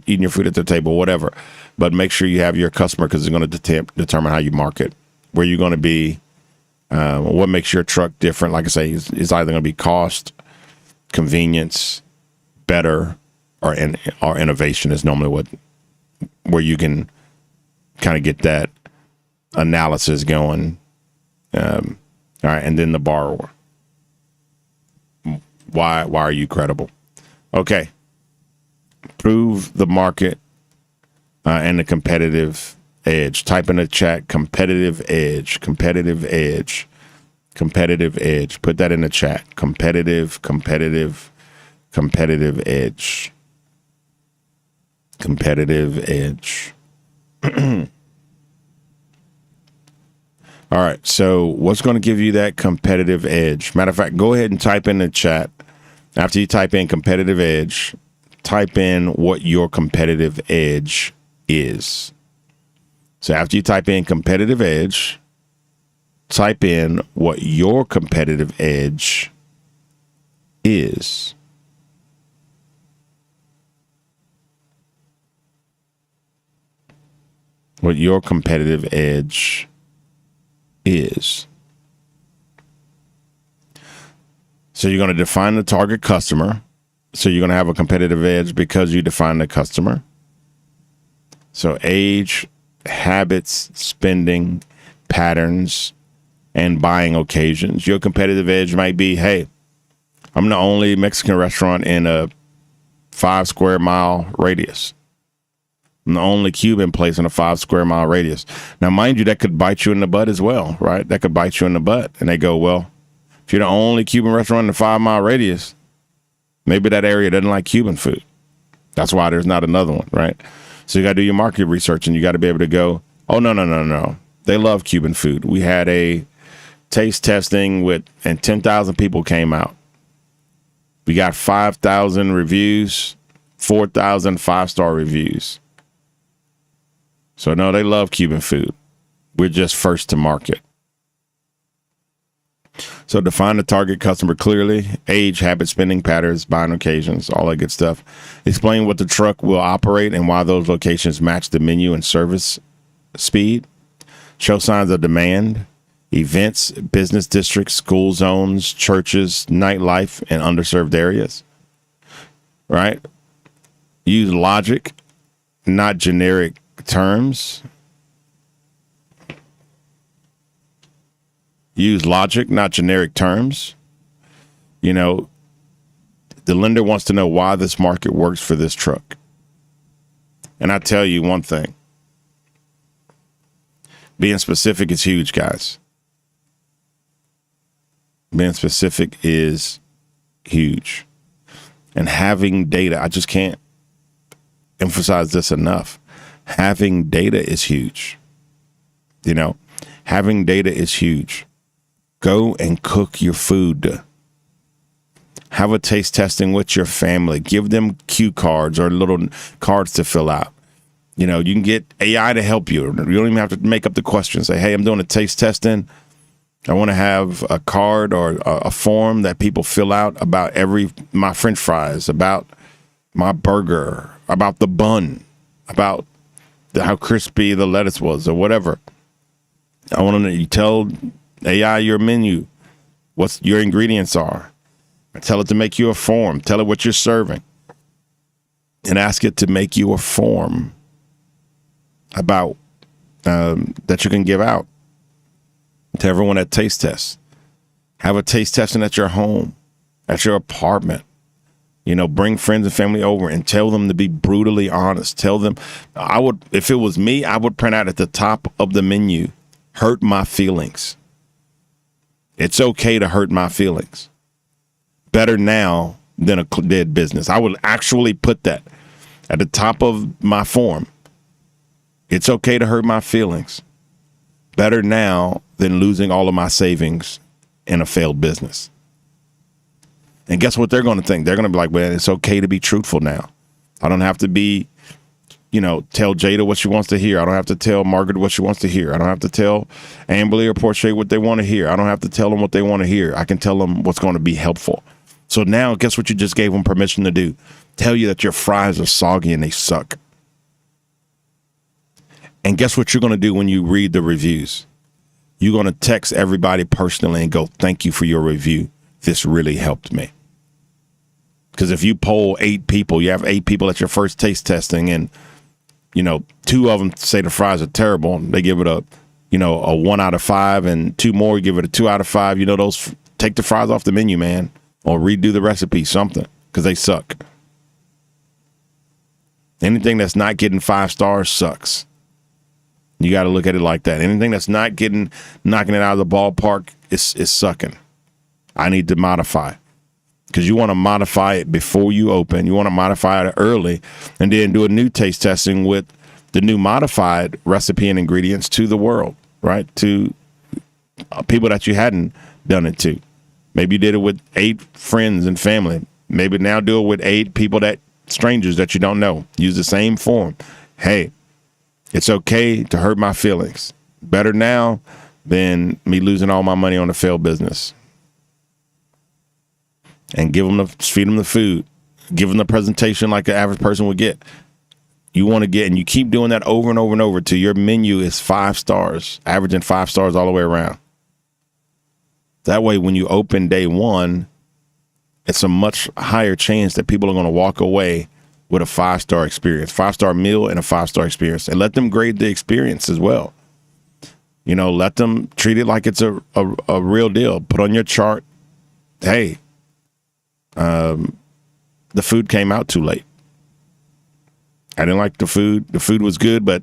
at the table, whatever. But make sure you have your customer, because it's going to determine how you market, where you're going to be, what makes your truck different. Like I say, it's either going to be cost, convenience, better, or innovation is normally where you can kind of get that analysis going. All right, and then the borrower. Why are you credible? Okay. Prove the market and the competitive edge. Type in the chat, competitive edge. Put that in the chat. Competitive edge. Competitive edge. All right, so what's going to give you that competitive edge? Matter of fact, go ahead and type in the chat. After you type in competitive edge, type in what your competitive edge is. So after you type in competitive edge, type in what your competitive edge is. What your competitive edge is. So you're going to define the target customer. So you're going to have a competitive edge because you define the customer. So age, habits, spending patterns, and buying occasions. Your competitive edge might be, hey, I'm the only Mexican restaurant in a 5 square mile radius. I'm the only Cuban place in a 5 square mile radius. Now, mind you, that could bite you in the butt as well, right? That could bite you in the butt. And they go, well, if you're the only Cuban restaurant in a 5 mile radius, maybe that area doesn't like Cuban food. That's why there's not another one, right? So you got to do your market research, and you got to be able to go, oh, no. They love Cuban food. We had a taste testing and 10,000 people came out. We got 5,000 reviews, 4,000 5-star reviews. So, no, they love Cuban food. We're just first to market. So define the target customer clearly, age, habit, spending patterns, buying occasions, all that good stuff. Explain what the truck will operate and why those locations match the menu and service speed. Show signs of demand, events, business districts, school zones, churches, nightlife, and underserved areas. Right? Use logic, not generic terms. Use logic, not generic terms. You know, the lender wants to know why this market works for this truck. And I tell you one thing. Being specific is huge, guys. Being specific is huge. And having data, I just can't emphasize this enough. Having data is huge. You know, having data is huge. Go and cook your food. Have a taste testing with your family. Give them cue cards or little cards to fill out. You know, you can get AI to help you. You don't even have to make up the questions. Say, hey, I'm doing a taste testing. I want to have a card or a form that people fill out about my French fries, about my burger, about the bun, about how crispy the lettuce was or whatever. I want to tell AI your menu, what your ingredients are. Tell it to make you a form. Tell it what you're serving. And ask it to make you a form about that you can give out to everyone at taste tests. Have a taste testing at your home, at your apartment. You know, bring friends and family over and tell them to be brutally honest. Tell them, if it was me, I would print out at the top of the menu, hurt my feelings. It's okay to hurt my feelings. Better now than a dead business. I would actually put that at the top of my form. It's okay to hurt my feelings. Better now than losing all of my savings in a failed business. And guess what they're going to think? They're going to be like, well, it's okay to be truthful now. I don't have to be, tell Jada what she wants to hear. I don't have to tell Margaret what she wants to hear. I don't have to tell Amberly or Portia what they want to hear. I don't have to tell them what they want to hear. I can tell them what's going to be helpful. So now, guess what you just gave them permission to do? Tell you that your fries are soggy and they suck. And guess what you're going to do when you read the reviews? You're going to text everybody personally and go, thank you for your review. This really helped me. Because if you poll 8 people, you have 8 people at your first taste testing, and 2 of them say the fries are terrible, and they give it a 1 out of 5, and 2 more give it a 2 out of 5. Those take the fries off the menu, man, or redo the recipe, something, because they suck. Anything that's not getting 5 stars sucks. You got to look at it like that. Anything that's not knocking it out of the ballpark is sucking. I need to modify, because you want to modify it before you open. You want to modify it early and then do a new taste testing with the new modified recipe and ingredients to the world, right? To people that you hadn't done it to. Maybe you did it with 8 friends and family. Maybe now do it with 8 people, strangers that you don't know. Use the same form. Hey, it's okay to hurt my feelings. Better now than me losing all my money on a failed business. And feed them the food. Give them the presentation like an average person would get. You want to get, and you keep doing that over and over and over till your menu is 5 stars, averaging 5 stars all the way around. That way, when you open day one, it's a much higher chance that people are going to walk away with a 5-star experience, 5-star meal and a 5-star experience, and let them grade the experience as well. You know, let them treat it like it's a real deal. Put on your chart, hey, the food came out too late. I didn't like the food. The food was good, but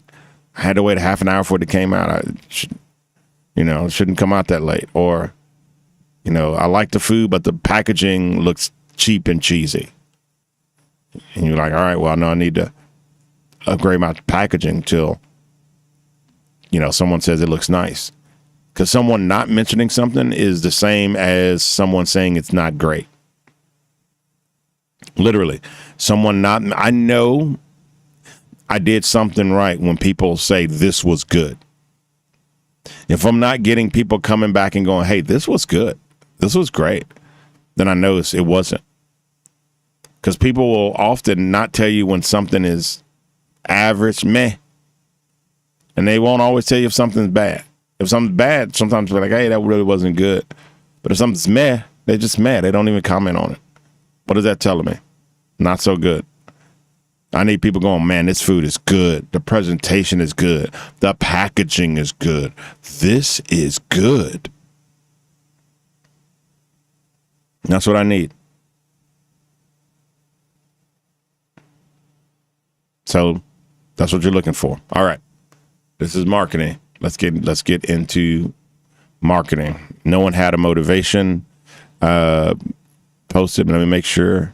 I had to wait a half an hour for it to came out. It shouldn't come out that late. Or, I like the food, but the packaging looks cheap and cheesy. And you're like, all right, well, no, I need to upgrade my packaging till, someone says it looks nice. Because someone not mentioning something is the same as someone saying it's not great. Literally, I know I did something right when people say this was good. If I'm not getting people coming back and going, hey, this was good, this was great, then I know it wasn't. Because people will often not tell you when something is average, meh. And they won't always tell you if something's bad. If something's bad, sometimes they're like, hey, that really wasn't good. But if something's meh, they're just meh. They don't even comment on it. What is that telling me? Not so good. I need people going, man, this food is good. The presentation is good. The packaging is good. This is good. That's what I need. So that's what you're looking for. All right. This is marketing. Let's get into marketing. No one had a motivation posted. Let me make sure.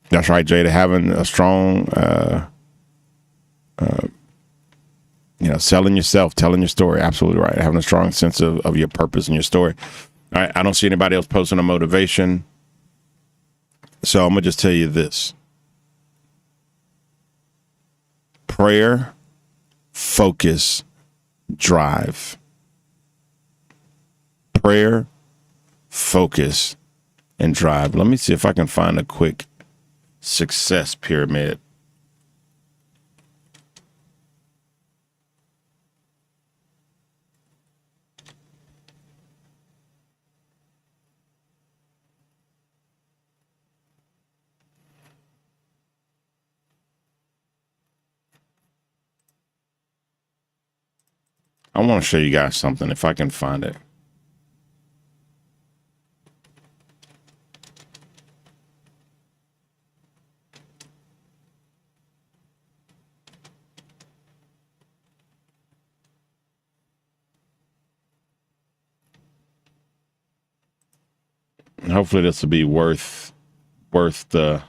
That's right, Jada. Having a strong, selling yourself, telling your story. Absolutely right. Having a strong sense of your purpose and your story. All right. I don't see anybody else posting a motivation. So I'm going to just tell you this. Prayer, focus, drive. Prayer, focus, and drive. Let me see if I can find a quick success pyramid. I want to show you guys something if I can find it. And hopefully this will be worth the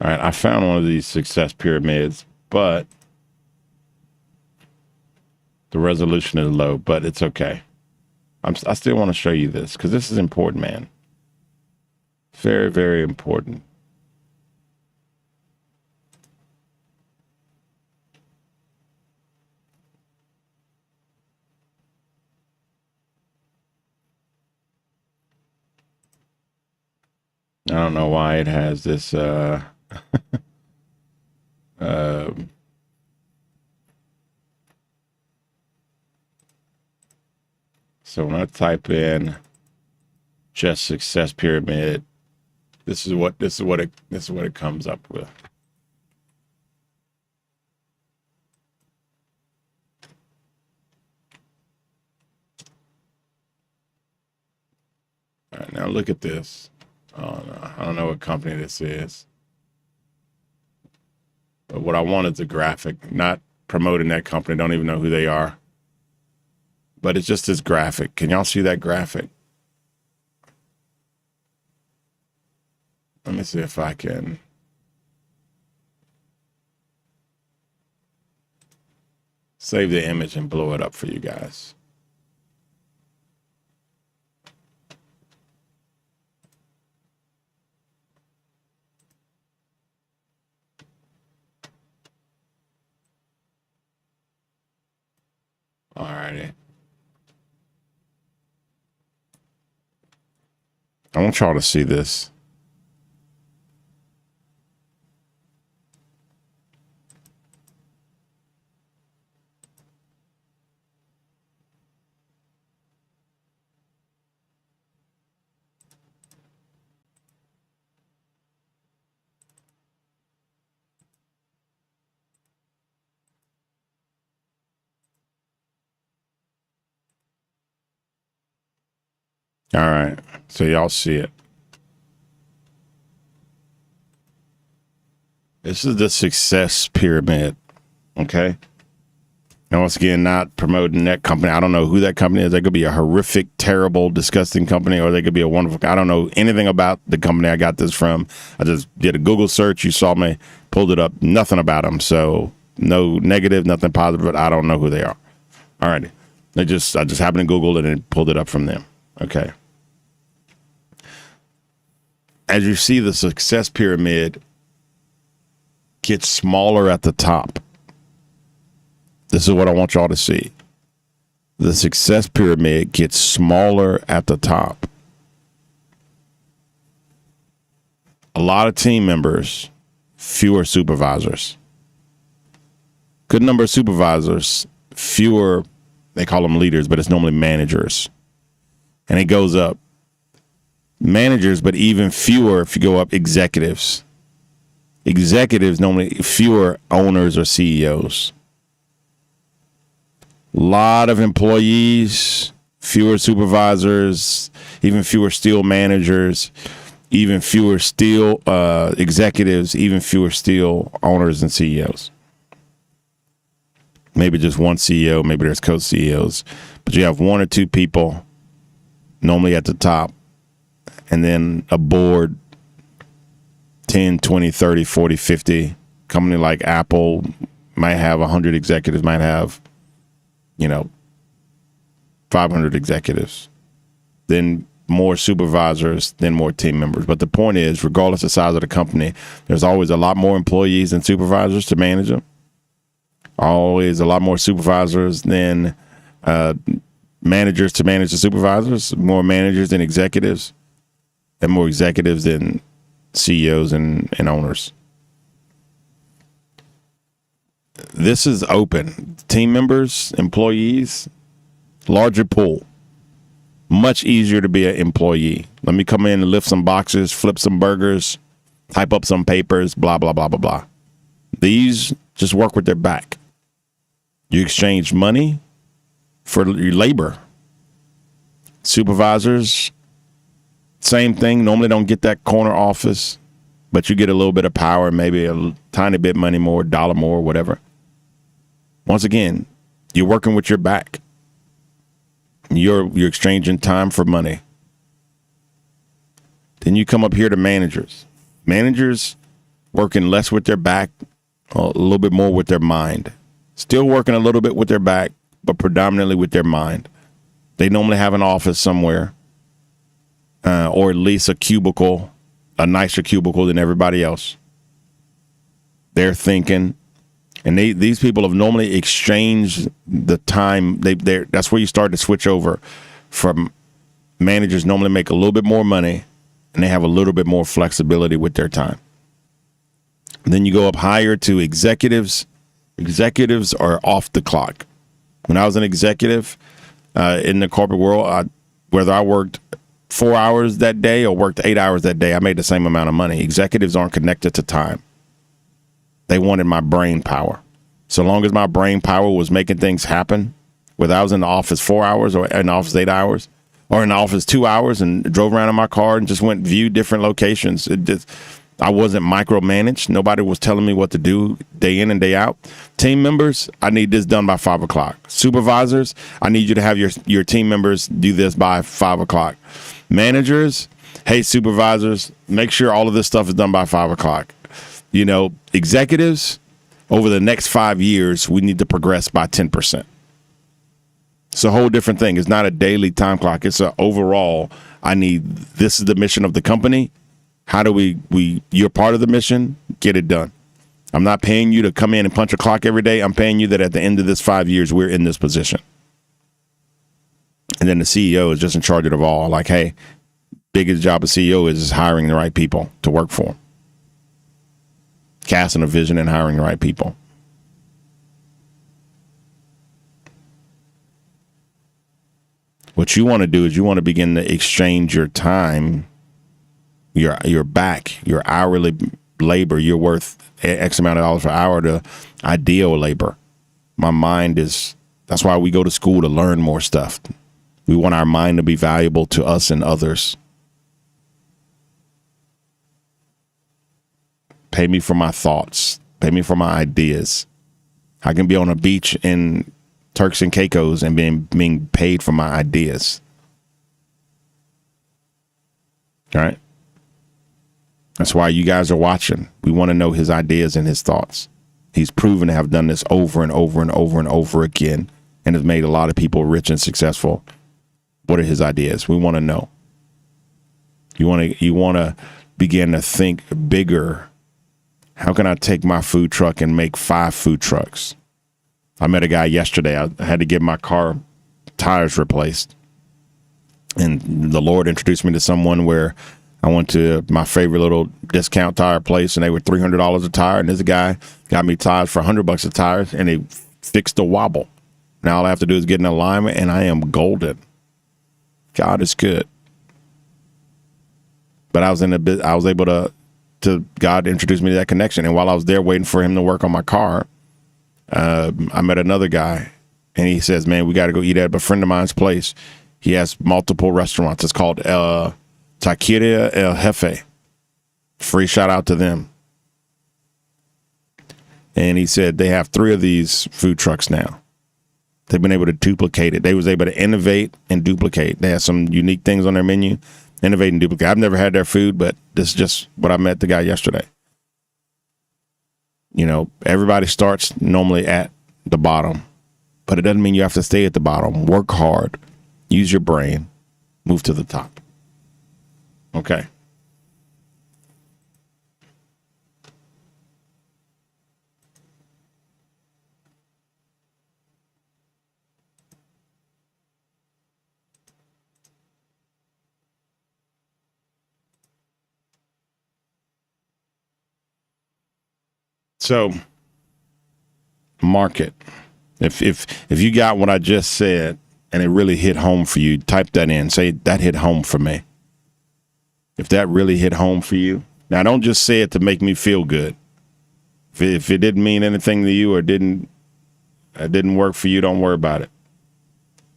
All right, I found one of these success pyramids, but the resolution is low, but it's okay. I still want to show you this because this is important, man. Very, very important. I don't know why it has this so when I type in just success pyramid, this is what it comes up with. All right, now look at this. Oh, no, I don't know what company this is. But what I want is a graphic, not promoting that company. Don't even know who they are. But it's just this graphic. Can y'all see that graphic? Let me see if I can. Save the image and blow it up for you guys. All righty. I want y'all to see this. All right. So y'all see it. This is the success pyramid. Okay. Now, once again, not promoting that company. I don't know who that company is. They could be a horrific, terrible, disgusting company, or they could be a wonderful. I don't know anything about the company I got this from. I just did a Google search. You saw me, pulled it up. Nothing about them. So no negative, nothing positive, but I don't know who they are. All righty. I just happened to Google it and pulled it up from them. Okay. As you see, the success pyramid gets smaller at the top. This is what I want y'all to see. The success pyramid gets smaller at the top. A lot of team members, fewer supervisors. Good number of supervisors, fewer, they call them leaders, but it's normally managers. And it goes up. Managers, but even fewer if you go up executives. Executives, normally fewer owners or CEOs. Lot of employees, fewer supervisors, even fewer steel managers, even fewer steel executives, even fewer steel owners and CEOs. Maybe just one CEO, maybe there's co-CEOs, but you have one or two people normally at the top, and then a board, 10, 20, 30, 40, 50. Company like Apple might have 100 executives, might have 500 executives, then more supervisors, then more team members. But the point is, regardless of the size of the company, there's always a lot more employees than supervisors to manage them. Always a lot more supervisors than managers to manage the supervisors, more managers than executives, and more executives than CEOs and owners. This is open. Team members, employees, larger pool. Much easier to be an employee. Let me come in and lift some boxes, flip some burgers, type up some papers, blah, blah, blah, blah, blah. These just work with their back. You exchange money for your labor. Supervisors, same thing. Normally don't get that corner office, but you get a little bit of power, maybe a tiny bit money more, dollar more, whatever. Once again, you're working with your back. You're exchanging time for money. Then you come up here to managers. Managers working less with their back, a little bit more with their mind. Still working a little bit with their back, but predominantly with their mind. They normally have an office somewhere, or at least a cubicle, a nicer cubicle than everybody else. They're thinking, and these people have normally exchanged the time. That's where you start to switch over from managers normally make a little bit more money, and they have a little bit more flexibility with their time. And then you go up higher to executives. Executives are off the clock. When I was an executive in the corporate world, whether I worked 4 hours that day or worked 8 hours that day, I made the same amount of money. Executives aren't connected to time. They wanted my brain power. So long as my brain power was making things happen, whether I was in the office 4 hours or in the office 8 hours or in the office 2 hours and drove around in my car and just went view different locations. I wasn't micromanaged. Nobody was telling me what to do day in and day out. Team members, I need this done by 5 o'clock. Supervisors, I need you to have your team members do this by 5 o'clock. Managers, hey, supervisors, make sure all of this stuff is done by 5 o'clock. Executives, over the next 5 years, we need to progress by 10%. It's a whole different thing. It's not a daily time clock. It's an overall, this is the mission of the company. How do you're part of the mission, get it done. I'm not paying you to come in and punch a clock every day. I'm paying you that at the end of this 5 years, we're in this position. And then the CEO is just in charge of all. Like, hey, biggest job of CEO is hiring the right people to work for him. Casting a vision and hiring the right people. What you want to do is you want to begin to exchange your time, your back, your hourly labor. You're worth X amount of dollars per hour to ideal labor. My mind is, that's why we go to school to learn more stuff. We want our mind to be valuable to us and others. Pay me for my thoughts. Pay me for my ideas. I can be on a beach in Turks and Caicos and being paid for my ideas. All right. That's why you guys are watching. We want to know his ideas and his thoughts. He's proven to have done this over and over and over and over again and has made a lot of people rich and successful. What are his ideas? We want to know. You want to begin to think bigger. How can I take my food truck and make 5 food trucks? I met a guy yesterday. I had to get my car tires replaced. And the Lord introduced me to someone where I went to my favorite little discount tire place, and they were $300 a tire. And this guy got me tires for $100 a tire, and they fixed the wobble. Now all I have to do is get an alignment, and I am golden. God is good. But I was able to God introduced me to that connection. And while I was there waiting for him to work on my car, I met another guy, and he says, "Man, we got to go eat at a friend of mine's place. He has multiple restaurants. It's called Taqueria El Jefe. Free shout out to them." And he said they have 3 of these food trucks now. They've been able to duplicate it. They was able to innovate and duplicate. They have some unique things on their menu. Innovate and duplicate. I've never had their food, but this is just what I met the guy yesterday. You know, everybody starts normally at the bottom, but it doesn't mean you have to stay at the bottom. Work hard. Use your brain. Move to the top. Okay. So, market. If you got what I just said and it really hit home for you, type that in. Say that hit home for me. If that really hit home for you. Now, don't just say it to make me feel good. If it didn't mean anything to you or it didn't work for you, don't worry about it.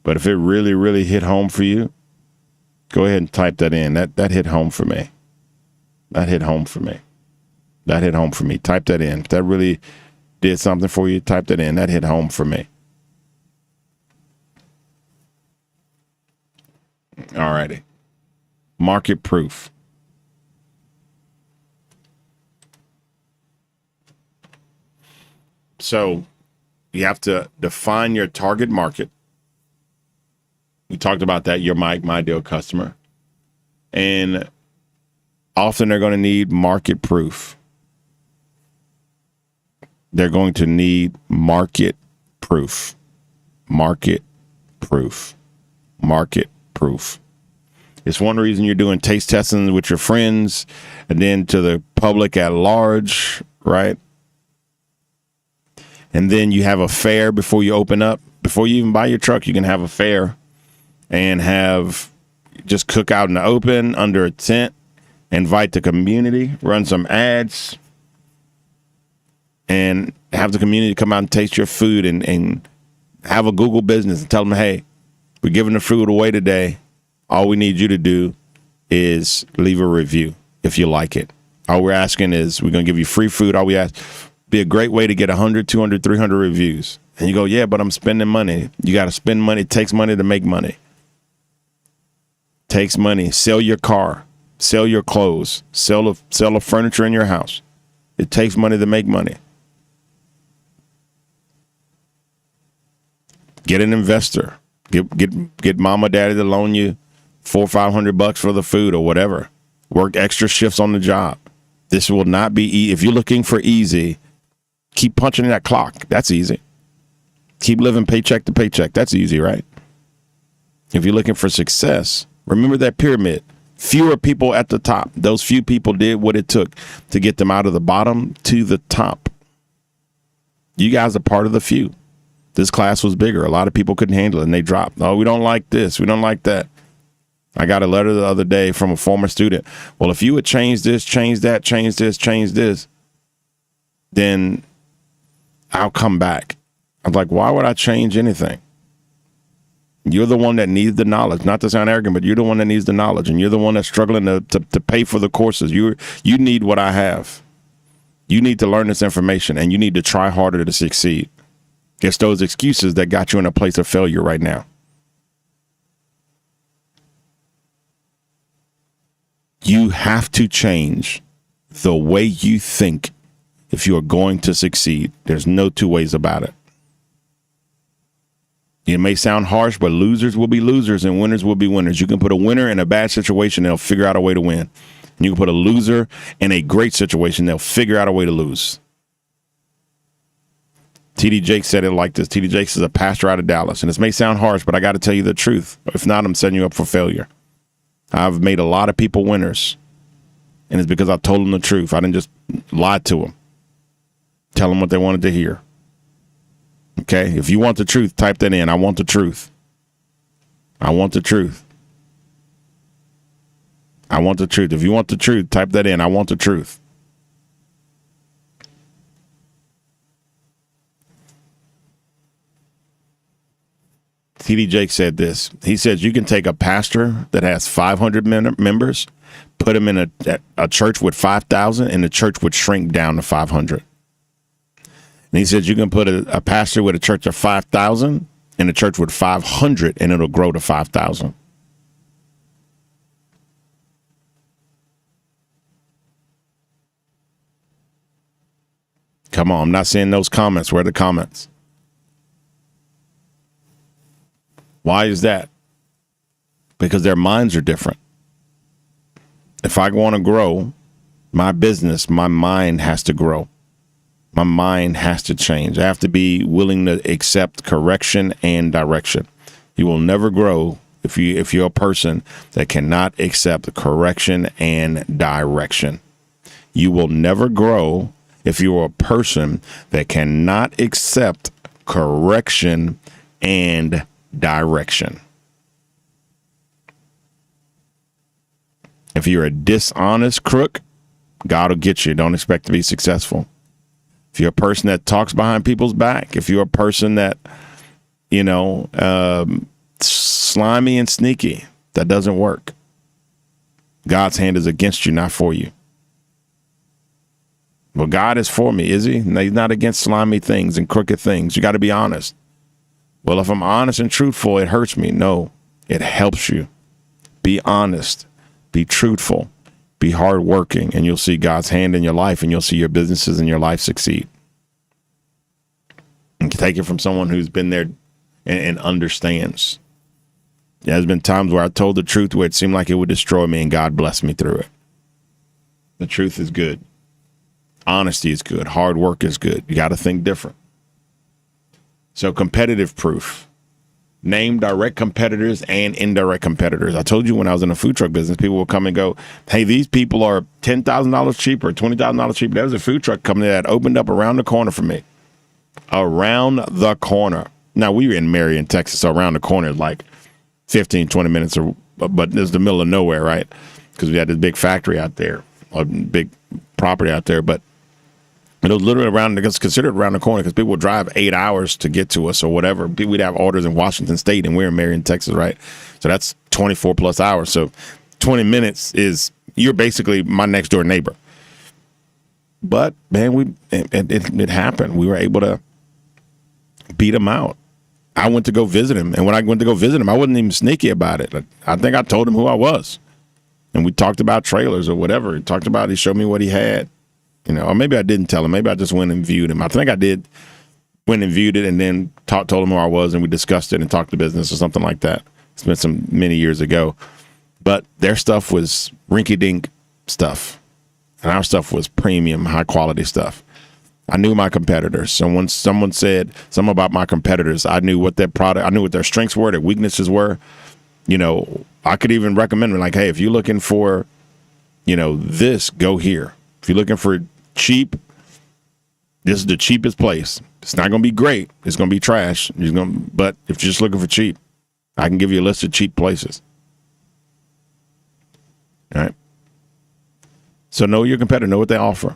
But if it really, really hit home for you, go ahead and type that in. That hit home for me. That hit home for me. That hit home for me. Type that in. If that really did something for you, type that in. That hit home for me. All righty. Market proof. So you have to define your target market. We talked about that, your my ideal customer. And often they're going to need market proof. They're going to need market proof. Market proof. Market proof. It's one reason you're doing taste testing with your friends and then to the public at large, right? And then you have a fair before you open up. Before you even buy your truck, you can have a fair and just cook out in the open under a tent, invite the community, run some ads, and have the community come out and taste your food and have a Google business and tell them, hey, we're giving the food away today. All we need you to do is leave a review if you like it. All we're asking is we're going to give you free food. All we ask be a great way to get 100, 200, 300 reviews. And you go, yeah, but I'm spending money. You got to spend money. It takes money to make money. Takes money. Sell your car. Sell your clothes. Sell the furniture in your house. It takes money to make money. Get an investor. Get mama, daddy to loan you $400 or $500 for the food or whatever. Work extra shifts on the job. This will not be if you're looking for easy. Keep punching that clock. That's easy. Keep living paycheck to paycheck. That's easy, right? If you're looking for success, remember that pyramid. Fewer people at the top. Those few people did what it took to get them out of the bottom to the top. You guys are part of the few. This class was bigger. A lot of people couldn't handle it, and they dropped. Oh, we don't like this. We don't like that. I got a letter the other day from a former student. Well, if you would change this, change that, change this, change this, then I'll come back. I'm like, why would I change anything? You're the one that needs the knowledge. Not to sound arrogant, but you're the one that needs the knowledge, and you're the one that's struggling to pay for the courses. You need what I have. You need to learn this information, and you need to try harder to succeed. It's those excuses that got you in a place of failure right now. You have to change the way you think if you are going to succeed. There's no two ways about it. It may sound harsh, but losers will be losers and winners will be winners. You can put a winner in a bad situation, they'll figure out a way to win. And you can put a loser in a great situation, they'll figure out a way to lose. T.D. Jakes said it like this. T.D. Jakes is a pastor out of Dallas. And this may sound harsh, but I got to tell you the truth. If not, I'm setting you up for failure. I've made a lot of people winners. And it's because I told them the truth. I didn't just lie to them. Tell them what they wanted to hear. Okay? If you want the truth, type that in. I want the truth. I want the truth. I want the truth. If you want the truth, type that in. I want the truth. T.D. Jakes said this. He says you can take a pastor that has 500 members, put him in a church with 5,000, and the church would shrink down to 500. And he says you can put a pastor with a church of 5,000 and a church with 500, and it'll grow to 5,000. Come on, I'm not seeing those comments. Where are the comments? Why is that? Because their minds are different. If I want to grow my business, my mind has to grow. My mind has to change. I have to be willing to accept correction and direction. You will never grow if you're a person that cannot accept correction and direction. You will never grow if you're a person that cannot accept correction and direction. If you're a dishonest crook, God will get you. Don't expect to be successful. If you're a person that talks behind people's back, if you're a person that, slimy and sneaky, that doesn't work. God's hand is against you, not for you. Well, God is for me, is he? No, he's not against slimy things and crooked things. You got to be honest. Well, if I'm honest and truthful, it hurts me. No, it helps you. Be honest. Be truthful. Be hardworking, and you'll see God's hand in your life, and you'll see your businesses and your life succeed. And take it from someone who's been there and understands. There's been times where I told the truth where it seemed like it would destroy me, and God blessed me through it. The truth is good. Honesty is good. Hard work is good. You got to think different. So competitive proof. Name direct competitors and indirect competitors. I told you when I was in the food truck business, people will come and go, hey, these people are $10,000 cheaper, $20,000 cheaper. There was a food truck company that opened up around the corner from me. Around the corner. Now, we were in Marion, Texas, so around the corner is like 15, 20 minutes, but it's the middle of nowhere, right? Because we had this big factory out there, a big property out there, but it was literally it's considered around the corner because people would drive 8 hours to get to us or whatever. We'd have orders in Washington State, and we're in Marion, Texas, right? So that's 24 plus hours. So 20 minutes you're basically my next door neighbor. But, man, it happened. We were able to beat him out. I went to go visit him, and when I went to go visit him, I wasn't even sneaky about it. I think I told him who I was, and we talked about trailers or whatever. He showed me what he had. Or maybe I didn't tell him. Maybe I just went and viewed him. I think I did went and viewed it and then told him who I was, and we discussed it and talked to business or something like that. It's been many years ago. But their stuff was rinky-dink stuff, and our stuff was premium, high-quality stuff. I knew my competitors. So when someone said something about my competitors, I knew what their product, I knew what their strengths were, their weaknesses were. I could even recommend, like, hey, if you're looking for, this, go here. If you're looking for cheap, this is the cheapest place. It's not going to be great. It's going to be trash. But if you're just looking for cheap, I can give you a list of cheap places. All right. So know your competitor, know what they offer,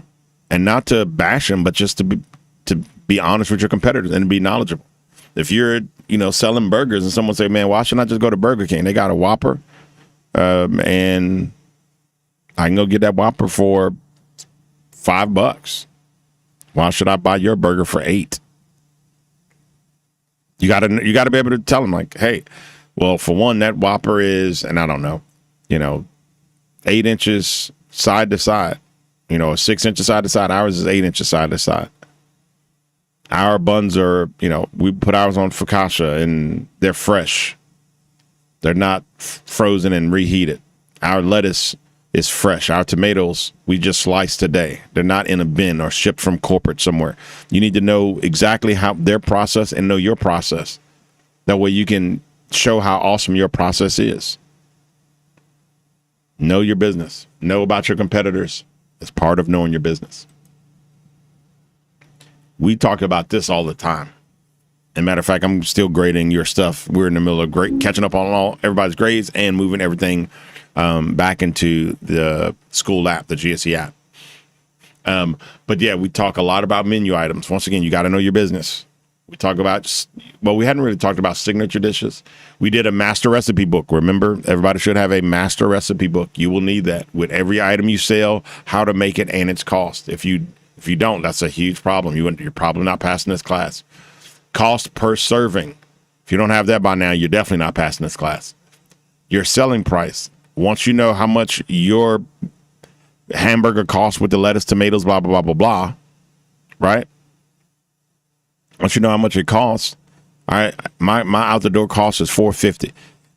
and not to bash them, but just to be honest with your competitors and be knowledgeable. If you're, selling burgers and someone say, man, why shouldn't I just go to Burger King? They got a Whopper, and I can go get that Whopper for $5. Why should I buy your burger for $8? You gotta be able to tell them, like, hey, well, for one, that Whopper is, and I don't know, 8 inches side to side, 6 inches side to side. Ours is 8 inches side to side. Our buns are, we put ours on focaccia and they're fresh. They're not frozen and reheated. Our lettuce is fresh. Our tomatoes, we just sliced today. They're not in a bin or shipped from corporate somewhere. You need to know exactly how their process and know your process. That way you can show how awesome your process is. Know your business. Know about your competitors. It's part of knowing your business. We talk about this all the time. As a matter of fact, I'm still grading your stuff. We're in the middle of catching up on everybody's grades and moving everything back into the school app, the GSE app. But yeah, we talk a lot about menu items. Once again, you got to know your business. We talk about, we hadn't really talked about signature dishes. We did a master recipe book. Remember, everybody should have a master recipe book. You will need that with every item you sell, how to make it, and its cost. If you don't, that's a huge problem. You're probably not passing this class. Cost per serving. If you don't have that by now, you're definitely not passing this class. Your selling price. Once you know how much your hamburger costs with the lettuce, tomatoes, blah, blah, blah, blah, blah, right? Once you know how much it costs, all right, my out the door cost is $4.50.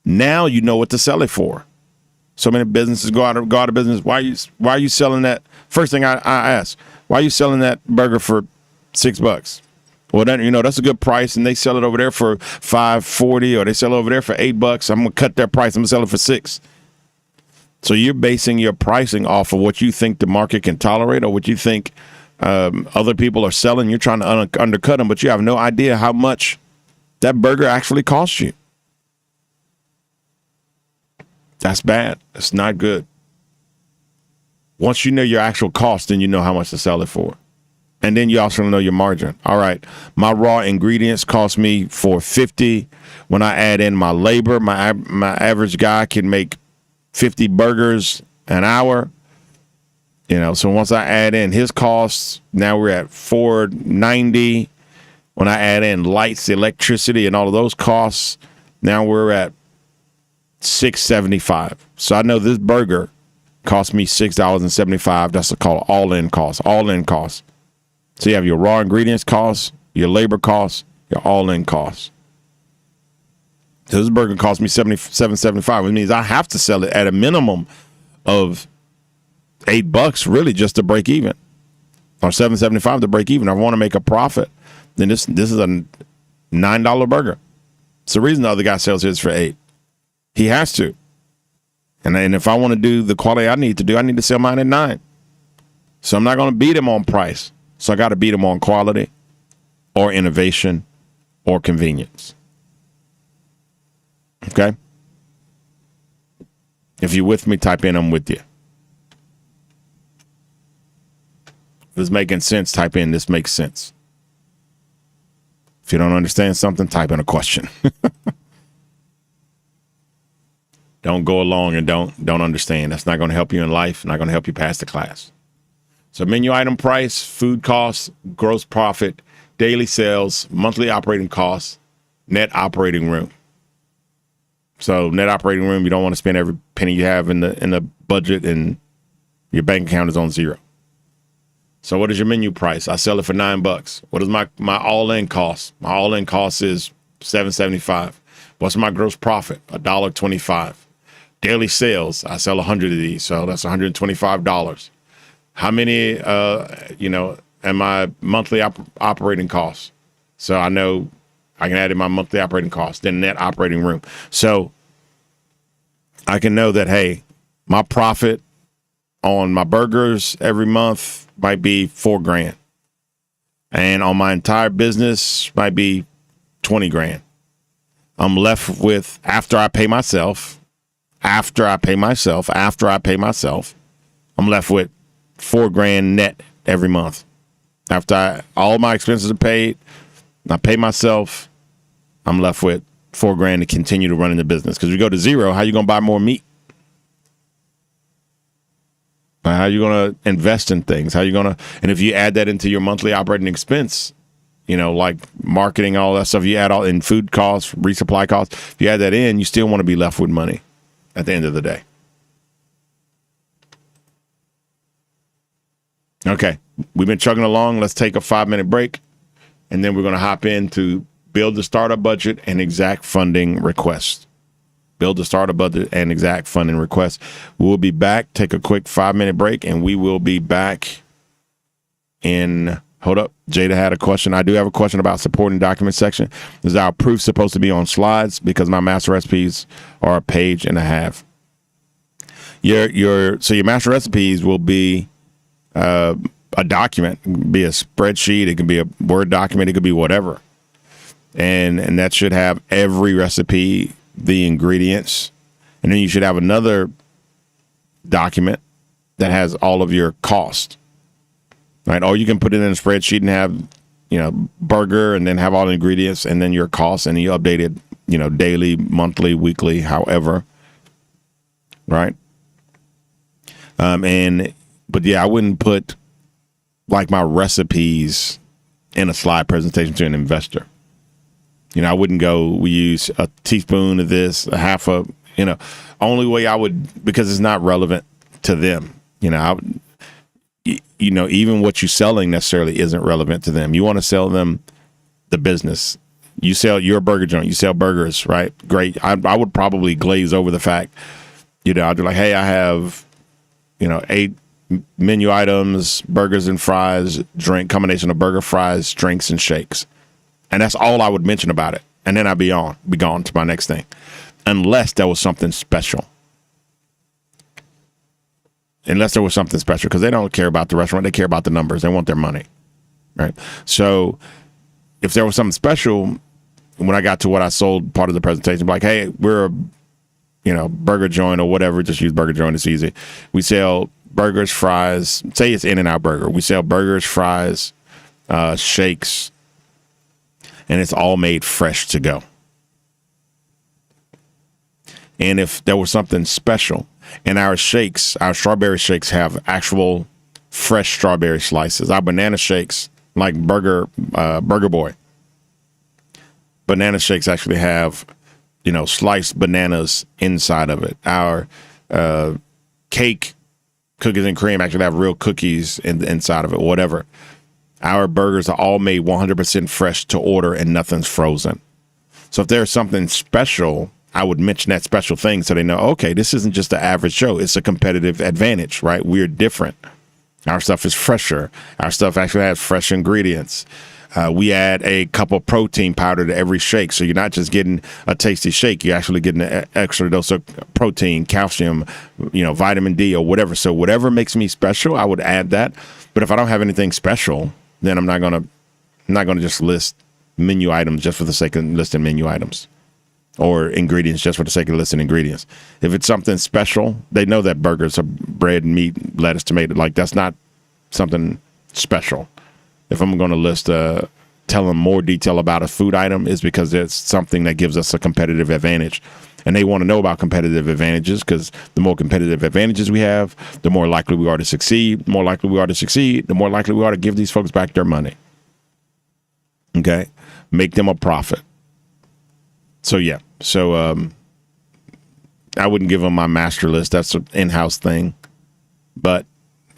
Now you know what to sell it for. So many businesses go out of business. Why are you selling that? First thing I ask, why are you selling that burger for $6? Well, then, that's a good price, and they sell it over there for $5.40, or they sell it over there for $8. I'm gonna cut their price. I'm gonna sell it for $6. So you're basing your pricing off of what you think the market can tolerate, or what you think other people are selling. You're trying to undercut them, but you have no idea how much that burger actually costs you. That's bad. That's not good. Once you know your actual cost, then you know how much to sell it for. And then you also know your margin. All right, my raw ingredients cost me $4.50. When I add in my labor, my average guy can make 50 burgers an hour. So once I add in his costs, now we're at $4.90. When I add in lights, electricity, and all of those costs, now we're at $6.75. So I know this burger cost me $6.75. That's called all-in cost. All-in cost. So you have your raw ingredients costs, your labor costs, your all-in costs. So this burger cost me $7.75, which means I have to sell it at a minimum of $8, really, just to break even, or $7.75 to break even. I want to make a profit. Then this is a $9 burger. It's the reason the other guy sells his for $8. He has to. And if I want to do the quality I need to sell mine at $9. So I'm not going to beat him on price. So I got to beat him on quality or innovation or convenience. Okay? If you're with me, type in, I'm with you. If it's making sense, type in, this makes sense. If you don't understand something, type in a question. Don't go along and don't understand. That's not going to help you in life. Not going to help you pass the class. So menu item price, food costs, gross profit, daily sales, monthly operating costs, net operating room. So net operating room, you don't want to spend every penny you have in the budget, and your bank account is on zero. So what is your menu price? I sell it for $9. What is my all-in cost? My all-in cost is $7.75. What's my gross profit? $1.25. Daily sales, I sell 100 of these, so that's $125. How many, and my monthly operating costs? So I know I can add in my monthly operating costs, then net operating room. So I can know that, hey, my profit on my burgers every month might be $4,000. And on my entire business might be $20,000. I'm left with, after I pay myself, I'm left with $4,000 net every month. After all my expenses are paid, I pay myself, I'm left with $4,000 to continue to run in the business. Because we go to zero, how you going to buy more meat? How are you going to invest in things? How are you going to, and if you add that into your monthly operating expense, like marketing, all that stuff, you add all in food costs, resupply costs, if you add that in, you still want to be left with money at the end of the day. Okay, we've been chugging along. Let's take a 5-minute break, and then we're going to hop into build the startup budget and exact funding request. Build the startup budget and exact funding request. We'll be back. Take a quick 5-minute break, and we will be back in. Hold up. Jada had a question. I do have a question about supporting document section. Is our proof supposed to be on slides? Because my master recipes are a page and a half. Your master recipes will be a document. It can be a spreadsheet. It can be a Word document. It could be whatever. And that should have every recipe, the ingredients, and then you should have another document that has all of your cost. Right? Or you can put it in a spreadsheet and have, burger, and then have all the ingredients and then your costs, and you update it, daily, monthly, weekly, however. Right? But yeah, I wouldn't put like my recipes in a slide presentation to an investor. I wouldn't go, we use a teaspoon of this, a half a, only way I would, because it's not relevant to them. Even what you're selling necessarily isn't relevant to them. You want to sell them the business. You're a burger joint. You sell burgers, right? Great. I would probably glaze over the fact, I'd be like, hey, I have, 8 menu items, burgers and fries, drink, combination of burger, fries, drinks, and shakes. And that's all I would mention about it. And then I'd be gone to my next thing. Unless there was something special. Because they don't care about the restaurant. They care about the numbers. They want their money. Right? So if there was something special, when I got to what I sold part of the presentation, like, hey, we're a burger joint or whatever. Just use burger joint. It's easy. We sell burgers, fries. Say it's In-N-Out Burger. We sell burgers, fries, shakes, and it's all made fresh to go. And if there was something special, and our strawberry shakes have actual fresh strawberry slices. Our banana shakes, like Burger Boy, banana shakes actually have, sliced bananas inside of it. Our cake, cookies and cream, actually have real cookies inside of it, whatever. Our burgers are all made 100% fresh to order and nothing's frozen. So if there's something special, I would mention that special thing so they know, okay, this isn't just the average Joe. It's a competitive advantage, right? We're different. Our stuff is fresher. Our stuff actually has fresh ingredients. We add a cup of protein powder to every shake. So you're not just getting a tasty shake. You're actually getting an extra dose of protein, calcium, vitamin D or whatever. So whatever makes me special, I would add that. But if I don't have anything special, then I'm not gonna just list menu items just for the sake of listing menu items, or ingredients just for the sake of listing ingredients. If it's something special, they know that burgers are bread, meat, lettuce, tomato. Like, that's not something special. If I'm going to list, tell them more detail about a food item, is because it's something that gives us a competitive advantage. And they want to know about competitive advantages, because the more competitive advantages we have, the more likely we are to succeed. The more likely we are to succeed, the more likely we are to give these folks back their money. Okay? Make them a profit. So, yeah. So, I wouldn't give them my master list. That's an in-house thing. But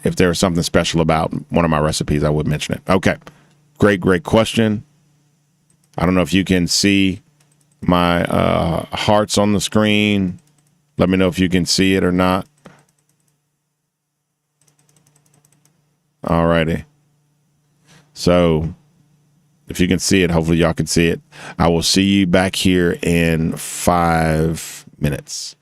if there was something special about one of my recipes, I would mention it. Okay. Great question. I don't know if you can see my hearts on the screen. Let me know if you can see it or not. All righty. So if you can see it, hopefully y'all can see it. I will see you back here in 5 minutes.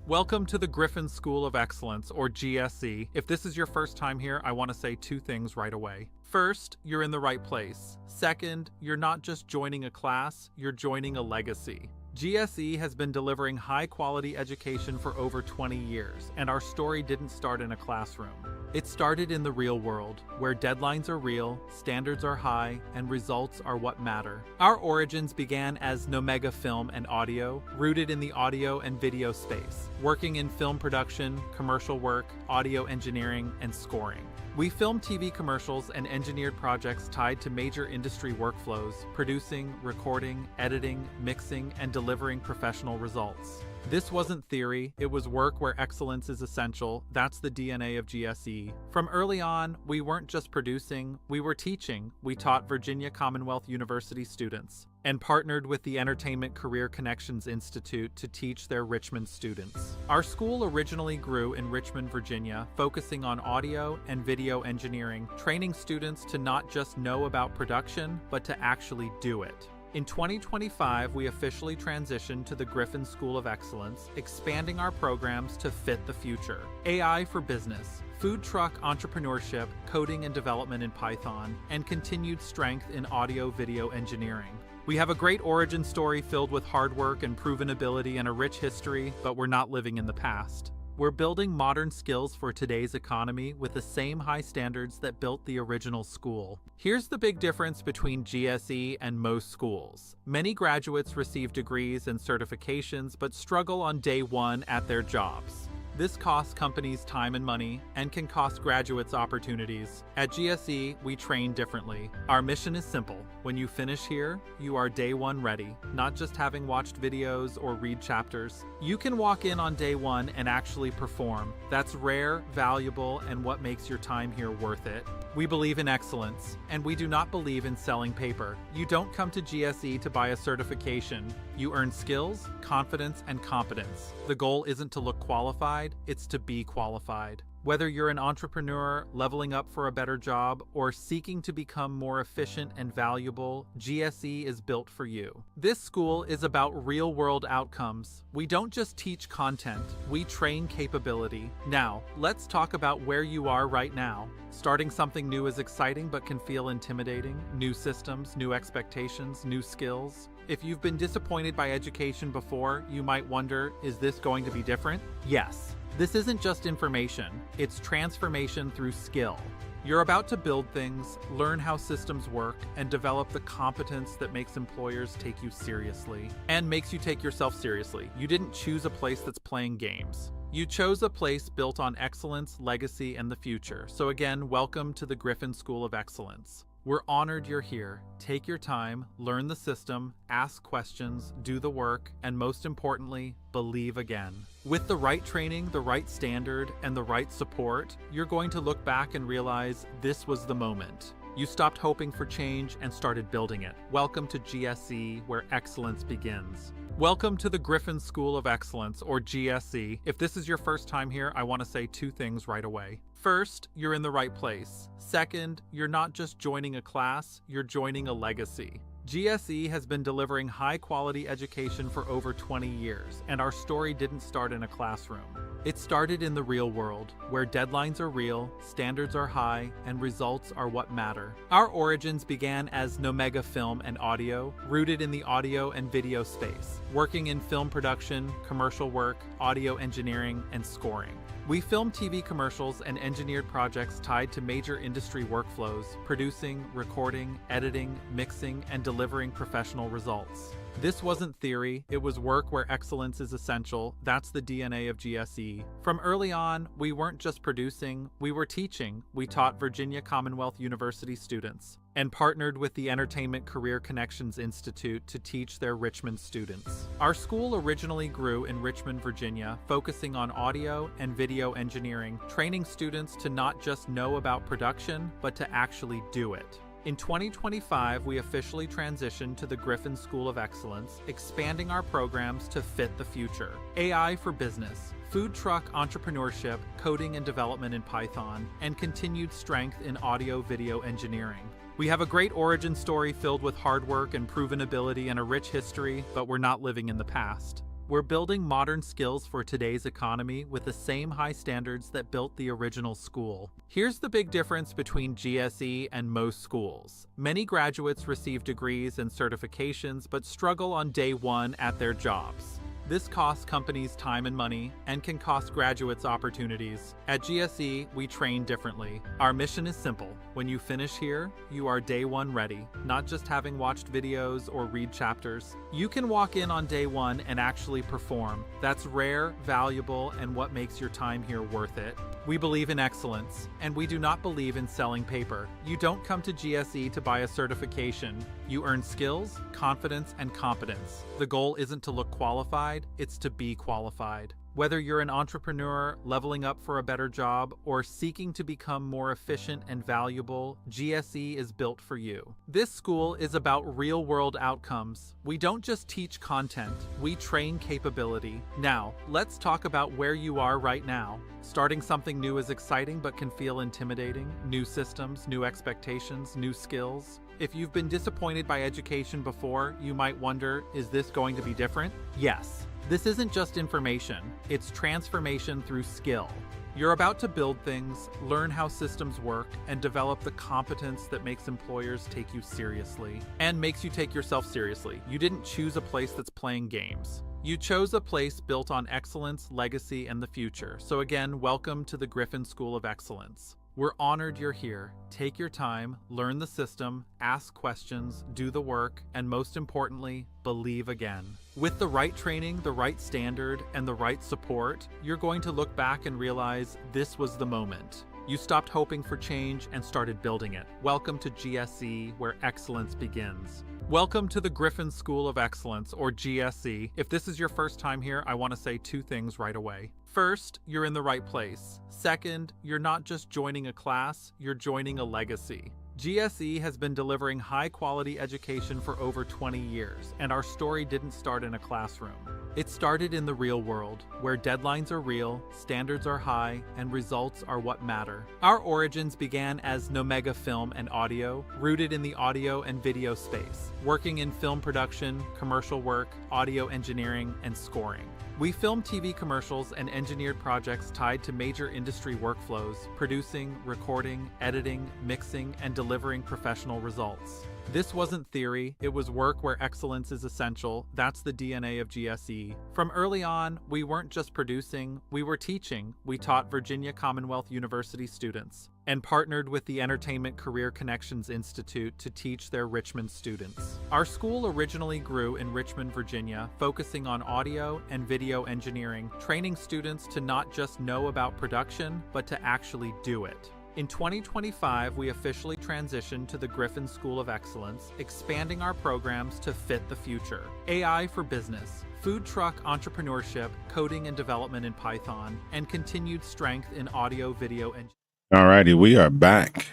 Welcome to the Griffin School of Excellence, or GSE. If this is your first time here, I want to say 2 things right away. First, you're in the right place. Second, you're not just joining a class, you're joining a legacy. GSE has been delivering high-quality education for over 20 years, and our story didn't start in a classroom. It started in the real world, where deadlines are real, standards are high, and results are what matter. Our origins began as Nomega Film and Audio, rooted in the audio and video space, working in film production, commercial work, audio engineering, and scoring. We filmed TV commercials and engineered projects tied to major industry workflows, producing, recording, editing, mixing, and delivering professional results. This wasn't theory, it was work where excellence is essential. That's the DNA of GSE. From early on, we weren't just producing, we were teaching. We taught Virginia Commonwealth University students and partnered with the Entertainment Career Connections Institute to teach their Richmond students. Our school originally grew in Richmond, Virginia, focusing on audio and video engineering, training students to not just know about production, but to actually do it. In 2025, we officially transitioned to the Griffin School of Excellence, expanding our programs to fit the future. AI for business, food truck entrepreneurship, coding and development in Python, and continued strength in audio-video engineering. We have a great origin story filled with hard work and proven ability and a rich history, but we're not living in the past. We're building modern skills for today's economy with the same high standards that built the original school. Here's the big difference between GSE and most schools. Many graduates receive degrees and certifications but struggle on day one at their jobs. This costs companies time and money and can cost graduates opportunities. At GSE, we train differently. Our mission is simple. When you finish here, you are day one ready, not just having watched videos or read chapters. You can walk in on day one and actually perform. That's rare, valuable, and what makes your time here worth it. We believe in excellence, and we do not believe in selling paper. You don't come to GSE to buy a certification. You earn skills, confidence, and competence. The goal isn't to look qualified, it's to be qualified. Whether you're an entrepreneur, leveling up for a better job, or seeking to become more efficient and valuable, GSE is built for you. This school is about real-world outcomes. We don't just teach content, we train capability. Now, let's talk about where you are right now. Starting something new is exciting but can feel intimidating. New systems, new expectations, new skills. If you've been disappointed by education before, you might wonder, is this going to be different? Yes. This isn't just information, it's transformation through skill. You're about to build things, learn how systems work, and develop the competence that makes employers take you seriously. And makes you take yourself seriously. You didn't choose a place that's playing games. You chose a place built on excellence, legacy, and the future. So again, welcome to the Griffin School of Excellence. We're honored you're here. Take your time, learn the system, ask questions, do the work, and most importantly, believe again. With the right training, the right standard, and the right support, you're going to look back and realize this was the moment. You stopped hoping for change and started building it. Welcome to GSE, where excellence begins. Welcome to the Griffin School of Excellence, or GSE. If this is your first time here, I want to say two things right away. First, you're in the right place. Second, you're not just joining a class, you're joining a legacy. GSE has been delivering high-quality education for over 20 years, and our story didn't start in a classroom. It started in the real world, where deadlines are real, standards are high, and results are what matter. Our origins began as Nomega Film and Audio, rooted in the audio and video space, working in film production, commercial work, audio engineering, and scoring. We filmed TV commercials and engineered projects tied to major industry workflows, producing, recording, editing, mixing, and delivering professional results. This wasn't theory, it was work where excellence is essential. That's the DNA of GSE. From early on, we weren't just producing, we were teaching. We taught Virginia Commonwealth University students and partnered with the Entertainment Career Connections Institute to teach their Richmond students. Our school originally grew in Richmond, Virginia, focusing on audio and video engineering, training students to not just know about production, but to actually do it. In 2025, we officially transitioned to the Griffin School of Excellence, expanding our programs to fit the future. AI for business, food truck entrepreneurship, coding and development in Python, and continued strength in audio-video engineering. We have a great origin story filled with hard work and proven ability and a rich history, but we're not living in the past. We're building modern skills for today's economy with the same high standards that built the original school. Here's the big difference between GSE and most schools. Many graduates receive degrees and certifications but struggle on day one at their jobs. This costs companies time and money and can cost graduates opportunities. At GSE, we train differently. Our mission is simple. When you finish here, you are day one ready, not just having watched videos or read chapters. You can walk in on day one and actually perform. That's rare, valuable, and what makes your time here worth it. We believe in excellence, and we do not believe in selling paper. You don't come to GSE to buy a certification. You earn skills, confidence, and competence. The goal isn't to look qualified, it's to be qualified. Whether you're an entrepreneur, leveling up for a better job, or seeking to become more efficient and valuable, GSE is built for you. This school is about real-world outcomes. We don't just teach content, we train capability. Now, let's talk about where you are right now. Starting something new is exciting but can feel intimidating. New systems, new expectations, new skills. If you've been disappointed by education before, you might wonder, is this going to be different? Yes. This isn't just information, it's transformation through skill. You're about to build things, learn how systems work, and develop the competence that makes employers take you seriously. And makes you take yourself seriously. You didn't choose a place that's playing games. You chose a place built on excellence, legacy, and the future. So again, welcome to the Griffin School of Excellence. We're honored you're here. Take your time, learn the system, ask questions, do the work, and most importantly, believe again. With the right training, the right standard, and the right support, you're going to look back and realize this was the moment. You stopped hoping for change and started building it. Welcome to GSE, where excellence begins. Welcome to the Griffin School of Excellence, or GSE. If this is your first time here, I want to say two things right away. First, you're in the right place. Second, you're not just joining a class, you're joining a legacy. GSE has been delivering high-quality education for over 20 years, and our story didn't start in a classroom. It started in the real world, where deadlines are real, standards are high, and results are what matter. Our origins began as Nomega Film and Audio, rooted in the audio and video space, working in film production, commercial work, audio engineering, and scoring. We film TV commercials and engineered projects tied to major industry workflows, producing, recording, editing, mixing, and delivering professional results. This wasn't theory, it was work where excellence is essential. That's the DNA of GSE. From early on, we weren't just producing, we were teaching. We taught Virginia Commonwealth University students and partnered with the Entertainment Career Connections Institute to teach their Richmond students. Our school originally grew in Richmond, Virginia, focusing on audio and video engineering, training students to not just know about production, but to actually do it. In 2025, we officially transitioned to the Griffin School of Excellence, expanding our programs to fit the future. AI for business, food truck entrepreneurship, coding and development in Python, and continued strength in audio, video, and... Alrighty, we are back.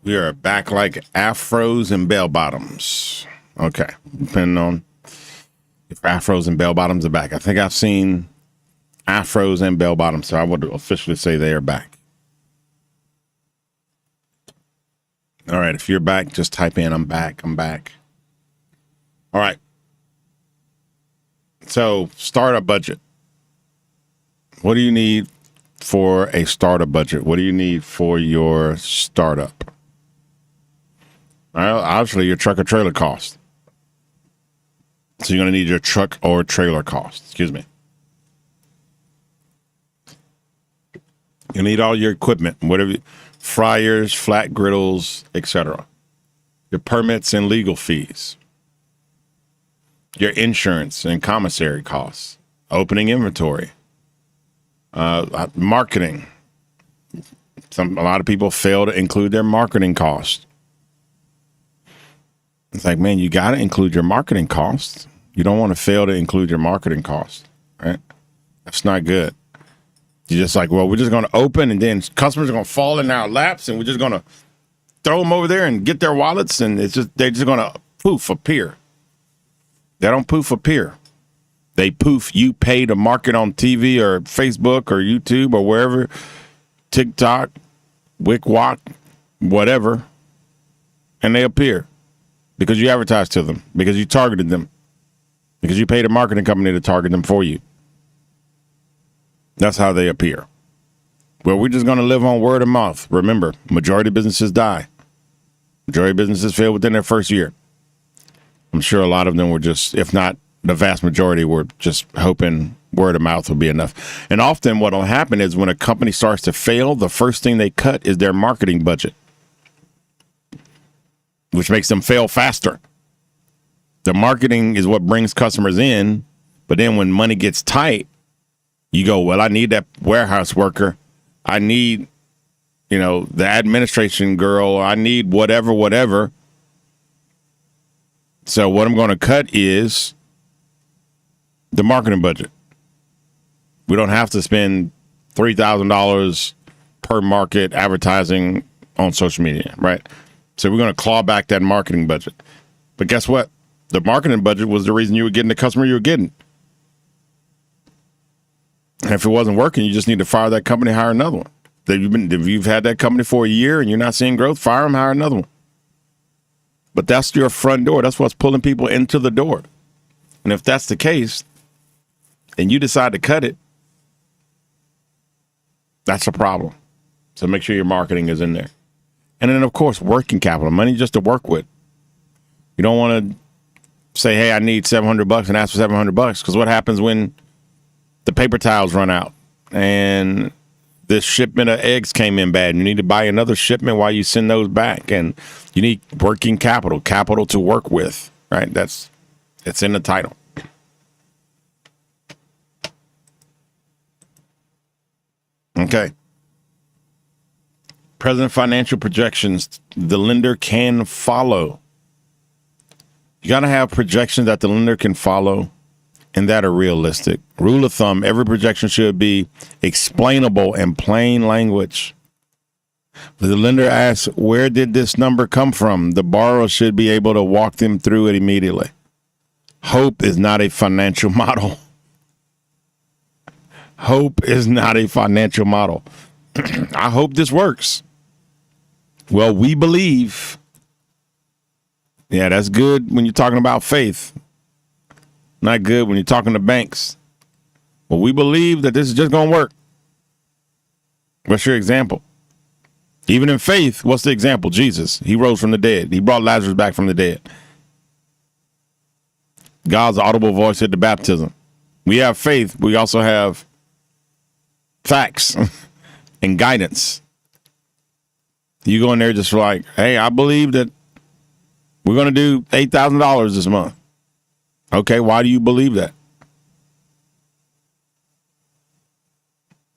We are back like afros and bell bottoms. Okay, depending on if afros and bell bottoms are back. I think I've seen afros and bell bottoms, so I would officially say they are back. All right, if you're back, just type in I'm back. I'm back. All right. So, startup budget. What do you need for a startup budget? What do you need for your startup? Well, obviously your truck or trailer cost. So you're going to need your truck or trailer cost. Excuse me. You need all your equipment, whatever, fryers, flat griddles, etc. Your permits and legal fees. Your insurance and commissary costs. Opening inventory. Marketing. A lot of people fail to include their marketing costs. It's like, man, you got to include your marketing costs. You don't want to fail to include your marketing costs, right? That's not good. You're just like, well, we're just going to open and then customers are going to fall in our laps and we're just going to throw them over there and get their wallets and they're just going to poof appear. They don't poof appear. They poof, you pay to market on TV or Facebook or YouTube or wherever, TikTok, WickWalk, whatever, and they appear because you advertised to them, because you targeted them. because you paid a marketing company to target them for you. That's how they appear. Well, we're just going to live on word of mouth. Remember, majority of businesses die. Majority of businesses fail within their first year. I'm sure a lot of them were just, if not the vast majority, were just hoping word of mouth will be enough. And often what will happen is when a company starts to fail, the first thing they cut is their marketing budget, which makes them fail faster. The marketing is what brings customers in, but then when money gets tight, you go, well, I need that warehouse worker. I need, the administration girl. I need whatever. So what I'm going to cut is the marketing budget. We don't have to spend $3,000 per market advertising on social media, right? So we're going to claw back that marketing budget. But guess what? The marketing budget was the reason you were getting the customer you were getting. And if it wasn't working, you just need to fire that company, hire another one. If you've had that company for a year and you're not seeing growth, fire them, hire another one. But that's your front door. That's what's pulling people into the door. And if that's the case, and you decide to cut it, that's a problem. So make sure your marketing is in there. And then, of course, working capital, money just to work with. You don't want to say, hey, I need $700 and ask for $700, because what happens when the paper towels run out and this shipment of eggs came in bad and you need to buy another shipment while you send those back, and you need working capital to work with, right? It's in the title. Okay. Present financial projections, the lender can follow. You got to have projections that the lender can follow and that are realistic. Rule of thumb, every projection should be explainable in plain language. When the lender asks, where did this number come from? The borrower should be able to walk them through it immediately. Hope is not a financial model. Hope is not a financial model. I hope this works. Well, we believe. Yeah, that's good when you're talking about faith. Not good when you're talking to banks. Well, we believe that this is just going to work. What's your example? Even in faith, what's the example? Jesus. He rose from the dead. He brought Lazarus back from the dead. God's audible voice at the baptism. We have faith. We also have facts and guidance. You go in there just like, hey, I believe that we're going to do $8,000 this month. Okay, why do you believe that?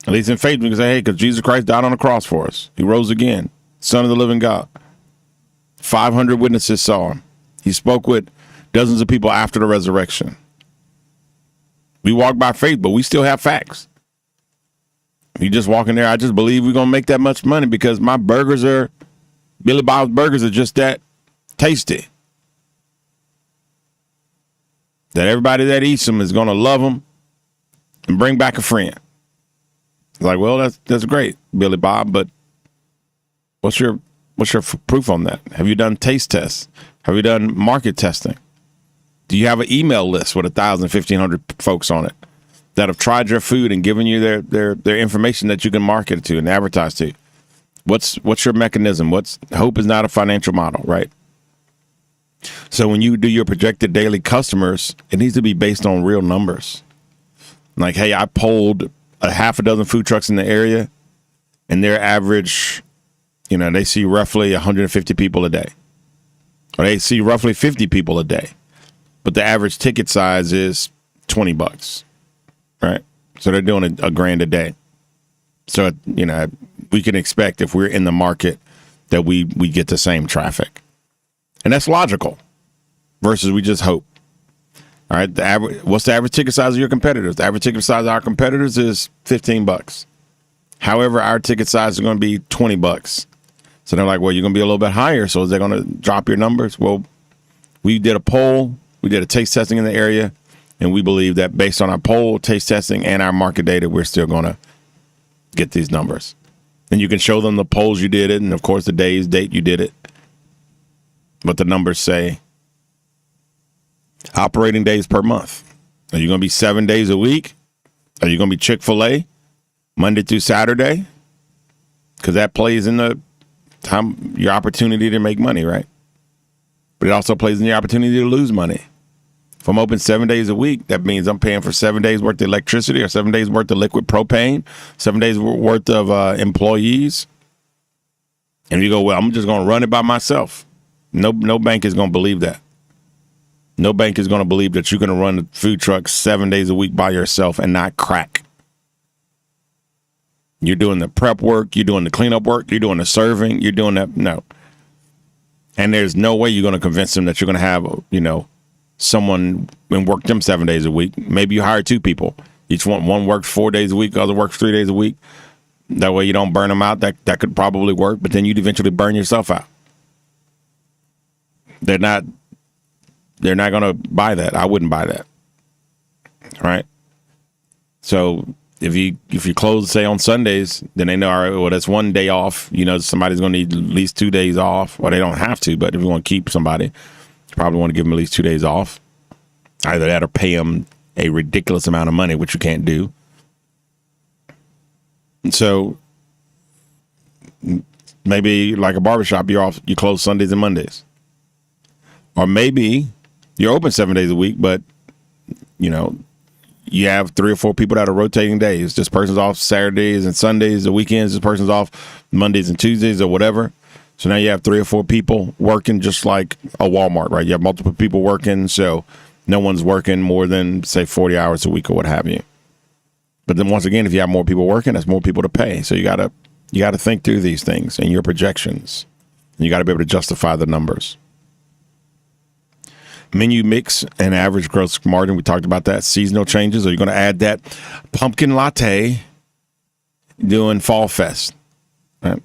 At least in faith, we can say, hey, because Jesus Christ died on the cross for us. He rose again, Son of the living God. 500 witnesses saw him. He spoke with dozens of people after the resurrection. We walk by faith, but we still have facts. You just walk in there, I just believe we're going to make that much money because my Billy Bob's burgers are just that tasty. That everybody that eats them is going to love them and bring back a friend. It's like, well, that's great, Billy Bob, but what's your proof on that? Have you done taste tests? Have you done market testing? Do you have an email list with 1,000, 1,500 folks on it that have tried your food and given you their information that you can market to and advertise to? What's your mechanism? Hope is not a financial model, right? So when you do your projected daily customers, it needs to be based on real numbers. Like, hey, I polled a half a dozen food trucks in the area, and their average, they see roughly 150 people a day. Or they see roughly 50 people a day. But the average ticket size is $20, right? So they're doing a $1,000 a day. So, we can expect if we're in the market that we get the same traffic. And that's logical versus we just hope. All right. What's the average ticket size of your competitors? The average ticket size of our competitors is $15. However, our ticket size is going to be $20. So they're like, well, you're going to be a little bit higher. So is they going to drop your numbers? Well, we did a poll. We did a taste testing in the area. And we believe that based on our poll, taste testing, and our market data, we're still going to get these numbers. And you can show them the polls you did it. And, of course, the date you did it. But the numbers say operating days per month. Are you going to be 7 days a week? Are you going to be Chick-fil-A Monday through Saturday? Because that plays in the time, your opportunity to make money, right? But it also plays in your opportunity to lose money. If I'm open 7 days a week, that means I'm paying for 7 days worth of electricity or 7 days worth of liquid propane, 7 days worth of employees. And you go, well, I'm just going to run it by myself. No bank is going to believe that. No bank is going to believe that you're going to run the food truck 7 days a week by yourself and not crack. You're doing the prep work. You're doing the cleanup work. You're doing the serving. You're doing that. No. And there's no way you're going to convince them that you're going to have, someone and work them 7 days a week. Maybe you hire two people. Each one works 4 days a week. The other works 3 days a week. That way you don't burn them out. That could probably work, but then you'd eventually burn yourself out. They're not going to buy that. I wouldn't buy that. Right? So if you close, say, on Sundays, then they know, all right, well, that's 1 day off. Somebody's going to need at least 2 days off. Well, they don't have to, but if you want to keep somebody, you probably want to give them at least 2 days off. Either that or pay them a ridiculous amount of money, which you can't do. So maybe like a barbershop, you close Sundays and Mondays. Or maybe you're open 7 days a week, but, you have 3 or 4 people that are rotating days. This person's off Saturdays and Sundays, the weekends. This person's off Mondays and Tuesdays or whatever. So now you have 3 or 4 people working, just like a Walmart, right? You have multiple people working, so no one's working more than, say, 40 hours a week or what have you. But then once again, if you have more people working, that's more people to pay. So you gotta think through these things and your projections. You got to be able to justify the numbers. Menu mix and average gross margin. We talked about that. Seasonal changes. Are you going to add that pumpkin latte doing Fall Fest? Right?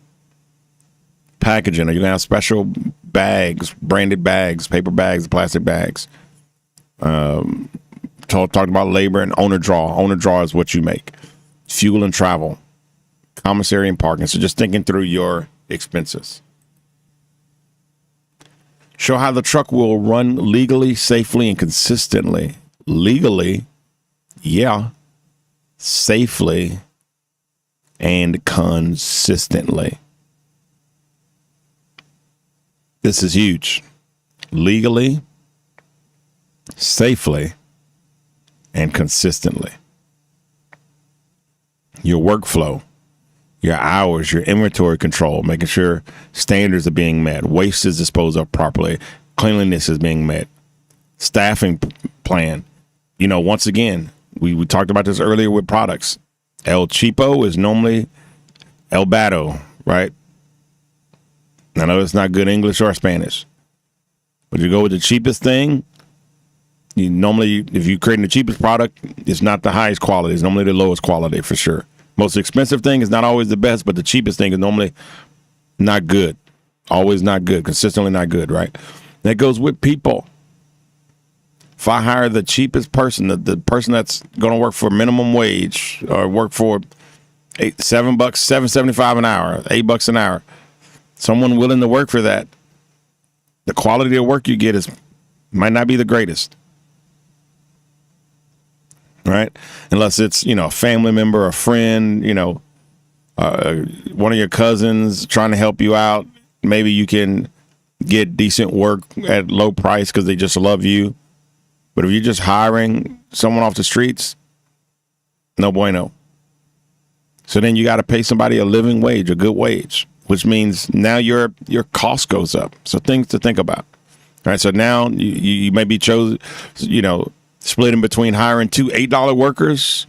Packaging. Are you going to have special bags, branded bags, paper bags, plastic bags? Talked about labor and owner draw. Owner draw is what you make. Fuel and travel. Commissary and parking. So just thinking through your expenses. Show how the truck will run legally, safely, and consistently. Legally, yeah. Safely, and consistently. This is huge. Legally, safely, and consistently. Your workflow, your hours, your inventory control, making sure standards are being met, waste is disposed of properly, cleanliness is being met, staffing plan. Once again, we talked about this earlier with products. El Cheapo is normally El Bato, right? I know it's not good English or Spanish, but you go with the cheapest thing. Normally, if you're creating the cheapest product, it's not the highest quality. It's normally the lowest quality for sure. Most expensive thing is not always the best, but the cheapest thing is normally not good. Always not good. Consistently not good, right? That goes with people. If I hire the cheapest person, the person that's going to work for minimum wage or work for $7.75 an hour, $8 an hour, someone willing to work for that, the quality of work you get might not be the greatest. Right? Unless it's, a family member, a friend, one of your cousins trying to help you out. Maybe you can get decent work at low price because they just love you. But if you're just hiring someone off the streets, no bueno. So then you got to pay somebody a living wage, a good wage, which means now your cost goes up. So things to think about. All right. So now you may be chosen, splitting between hiring 2 $8 workers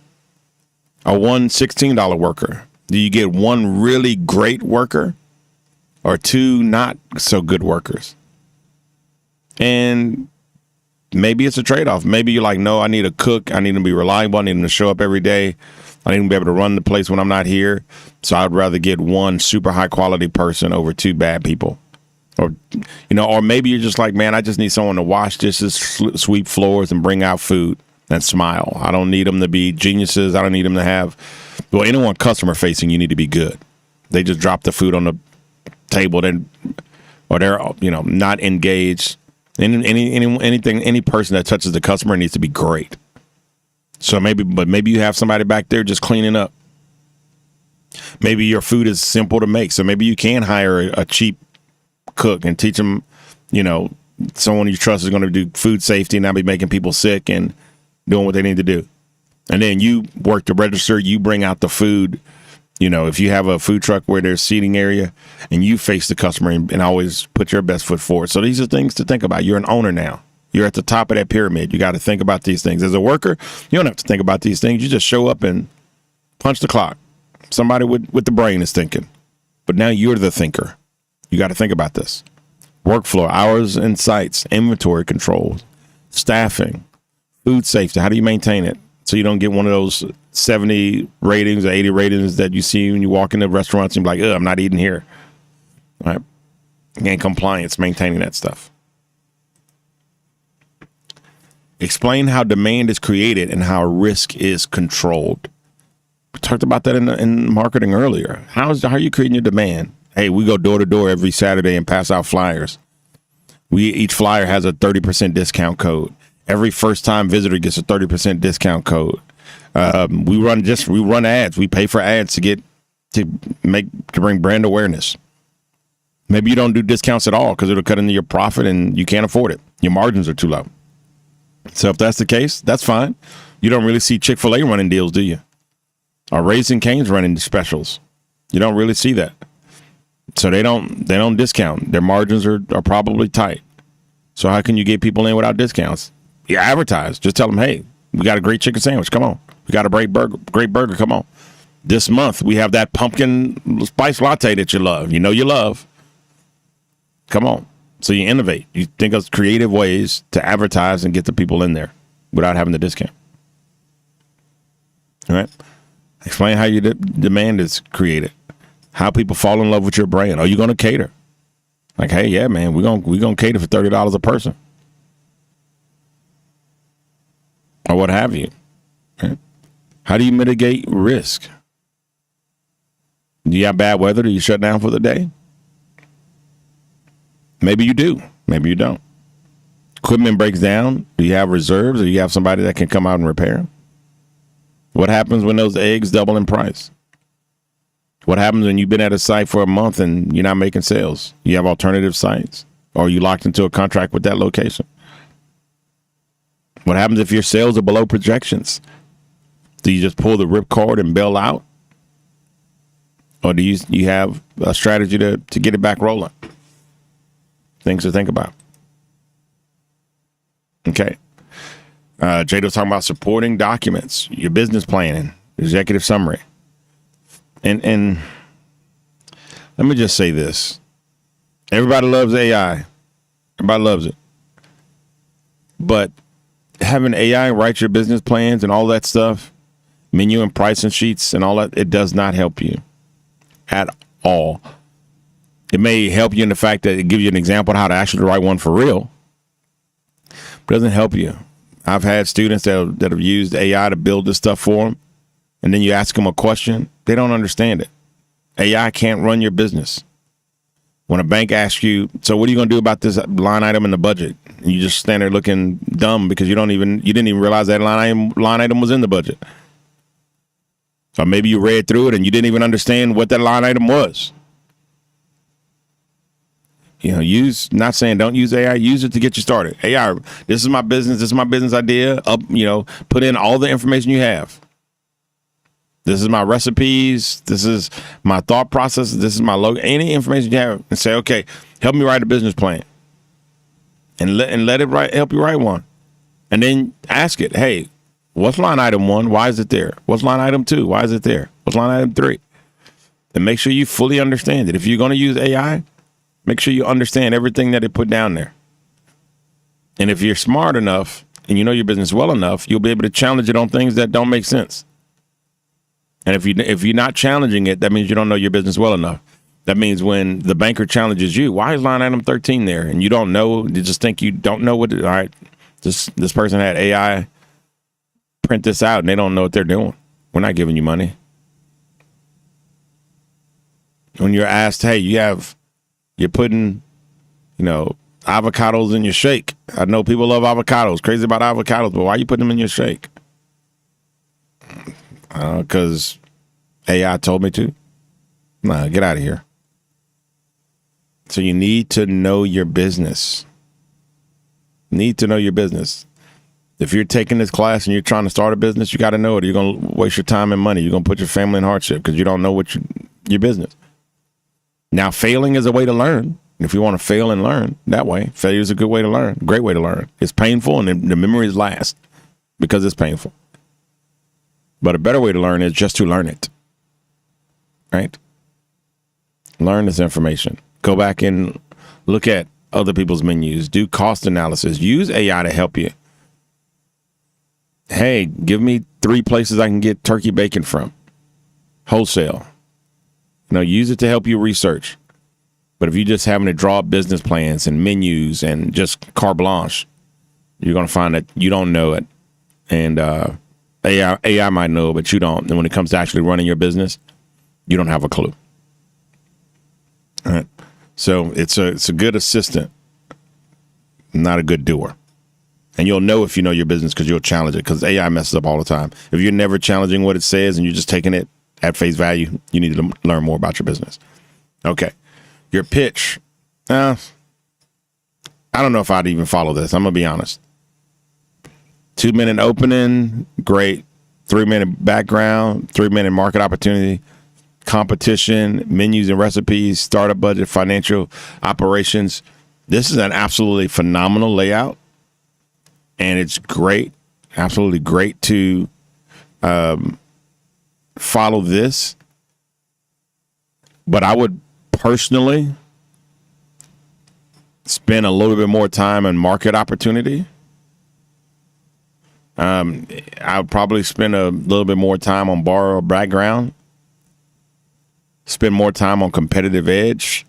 or one $16 worker. Do you get one really great worker or 2 not so good workers? And maybe it's a trade-off. Maybe you're like, no, I need a cook. I need him to be reliable. I need him to show up every day. I need him to be able to run the place when I'm not here. So I'd rather get one super high quality person over 2 bad people. Or maybe you're just like, man, I just need someone to wash dishes, sweep floors, and bring out food and smile. I don't need them to be geniuses. I don't need them to have, anyone customer facing, you need to be good. They just drop the food on the table, or they're, not engaged. Any person that touches the customer needs to be great. So maybe you have somebody back there just cleaning up. Maybe your food is simple to make, so maybe you can hire a cheap cook and teach them, someone you trust is going to do food safety and not be making people sick and doing what they need to do. And then you work the register, you bring out the food. If you have a food truck where there's seating area and you face the customer and always put your best foot forward. So these are things to think about. You're an owner now. You're at the top of that pyramid. You got to think about these things. As a worker, you don't have to think about these things. You just show up and punch the clock. Somebody with the brain is thinking. But now you're the thinker. You got to think about this. Workflow, hours and sites, inventory controls, staffing, food safety. How do you maintain it so you don't get one of those 70 ratings or 80 ratings that you see when you walk into restaurants and you're like, I'm not eating here. All right. And compliance, maintaining that stuff. Explain how demand is created and how risk is controlled. We talked about that in marketing earlier. How are you creating your demand? Hey, we go door to door every Saturday and pass out flyers. Each flyer has a 30% discount code. Every first time visitor gets a 30% discount code. We run ads. We pay for ads to bring brand awareness. Maybe you don't do discounts at all because it'll cut into your profit and you can't afford it. Your margins are too low. So if that's the case, that's fine. You don't really see Chick-fil-A running deals, do you? Or Raising Cane's running specials. You don't really see that. So they don't discount. Their margins are probably tight. So how can you get people in without discounts? You advertise. Just tell them, hey, we got a great chicken sandwich. Come on. We got a great burger. Come on. This month we have that pumpkin spice latte that you love. You love. Come on. So you innovate. You think of creative ways to advertise and get the people in there without having the discount. All right. Explain how your demand is created. How people fall in love with your brand. Are you going to cater? Like, hey, yeah, man, we're gonna cater for $30 a person. Or what have you. Okay. How do you mitigate risk? Do you have bad weather? Do you shut down for the day? Maybe you do. Maybe you don't. Equipment breaks down. Do you have reserves or do you have somebody that can come out and repair? What happens when those eggs double in price? What happens when you've been at a site for a month and you're not making sales? You have alternative sites or you locked into a contract with that location? What happens if your sales are below projections? Do you just pull the ripcord and bail out? Or do you have a strategy to get it back rolling? Things to think about. Okay. Jado's talking about supporting documents, your business planning, executive summary. And let me just say this. Everybody loves AI. Everybody loves it. But having AI write your business plans and all that stuff, menu and pricing sheets and all that, it does not help you at all. It may help you in the fact that it gives you an example of how to actually write one for real. It doesn't help you. I've had students that have used AI to build this stuff for them, and then you ask them a question, they don't understand it. AI can't run your business. When a bank asks you, so what are you going to do about this line item in the budget? And you just stand there looking dumb because you didn't even realize that line item was in the budget. Or maybe you read through it and you didn't even understand what that line item was. Not saying don't use AI, use it to get you started. AI, this is my business idea. Put in all the information you have. This is my recipes. This is my thought process. This is my logo. Any information you have, and say, okay, help me write a business plan. And let it help you write one. And then ask it, hey, what's line item 1? Why is it there? What's line item 2? Why is it there? What's line item 3? And make sure you fully understand it. If you're going to use AI, make sure you understand everything that it put down there. And if you're smart enough and you know your business well enough, you'll be able to challenge it on things that don't make sense. And if you're not challenging it, that means you don't know your business well enough. That means when the banker challenges you, why is line item 13 there? And you don't know, you just think you don't know all right, this person had AI print this out and they don't know what they're doing. We're not giving you money. When you're asked, hey, you're putting, avocados in your shake. I know people love avocados, crazy about avocados, but why are you putting them in your shake? Because AI told me to. Nah, get out of here. So you need to know your business. Need to know your business. If you're taking this class and you're trying to start a business, you got to know it. You're going to waste your time and money. You're going to put your family in hardship because you don't know what your business. Now, failing is a way to learn. If you want to fail and learn that way, failure is a good way to learn. Great way to learn. It's painful and the memories last because it's painful. But a better way to learn is just to learn it. Right? Learn this information. Go back and look at other people's menus. Do cost analysis. Use AI to help you. Hey, give me 3 places I can get turkey bacon from. Wholesale. Use it to help you research. But if you're just having to draw up business plans and menus and just carte blanche, you're going to find that you don't know it. And AI might know, but you don't. And when it comes to actually running your business, you don't have a clue. All right. So it's a good assistant, not a good doer. And you'll know if you know your business because you'll challenge it, because AI messes up all the time. If you're never challenging what it says and you're just taking it at face value, you need to learn more about your business. Okay. Your pitch. I don't know if I'd even follow this. I'm going to be honest. 2-minute opening, great. 3-minute background, 3-minute market opportunity, competition, menus and recipes, startup budget, financial operations. This is an absolutely phenomenal layout. And it's great, absolutely great to follow this. But I would personally spend a little bit more time on market opportunity. I would probably spend a little bit more time on borrower background. Spend more time on competitive edge.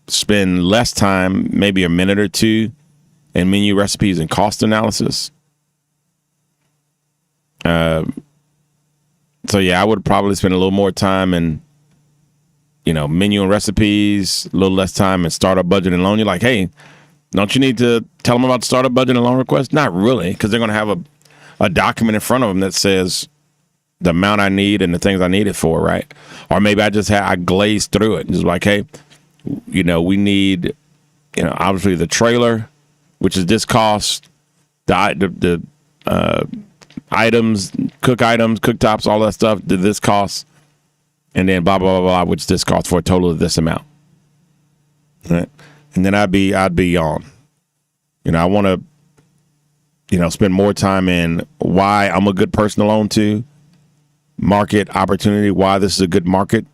Spend less time, maybe a minute or two, in menu recipes and cost analysis. So yeah, I would probably spend a little more time in, menu and recipes, a little less time in startup budget and loan. You're like, hey, don't you need to tell them about the startup budget and loan request? Not really, because they're going to have a document in front of them that says the amount I need and the things I need it for, right? Or maybe I glazed through it and just like, hey, we need, obviously the trailer, which is this cost, the items, cooktops, all that stuff, this cost, and then blah, blah, blah, blah, which this cost for a total of this amount. Right? And then I'd be on. I want to, spend more time in why I'm a good person to loan to, market opportunity, why this is a good market,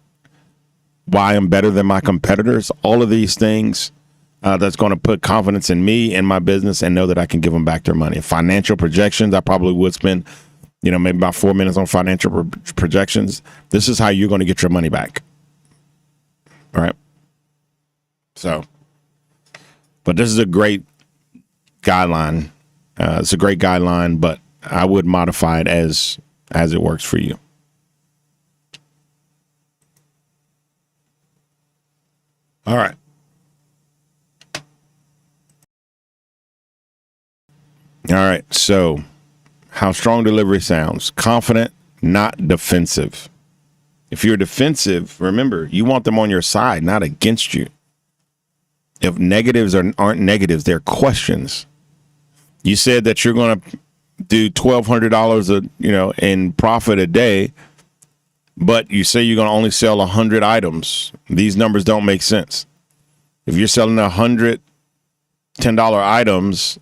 why I'm better than my competitors, all of these things that's going to put confidence in me and my business and know that I can give them back their money. Financial projections, I probably would spend, maybe about 4 minutes on financial projections. This is how you're going to get your money back. All right. So, but this is a great guideline. It's a great guideline, but I would modify it as it works for you. All right. All right. So how strong delivery sounds. Confident, not defensive. If you're defensive, remember, you want them on your side, not against you. If negatives aren't negatives, they're questions. You said that you're going to do $1,200 in profit a day, but you say you're going to only sell 100 items. These numbers don't make sense. If you're selling 100 $10 items,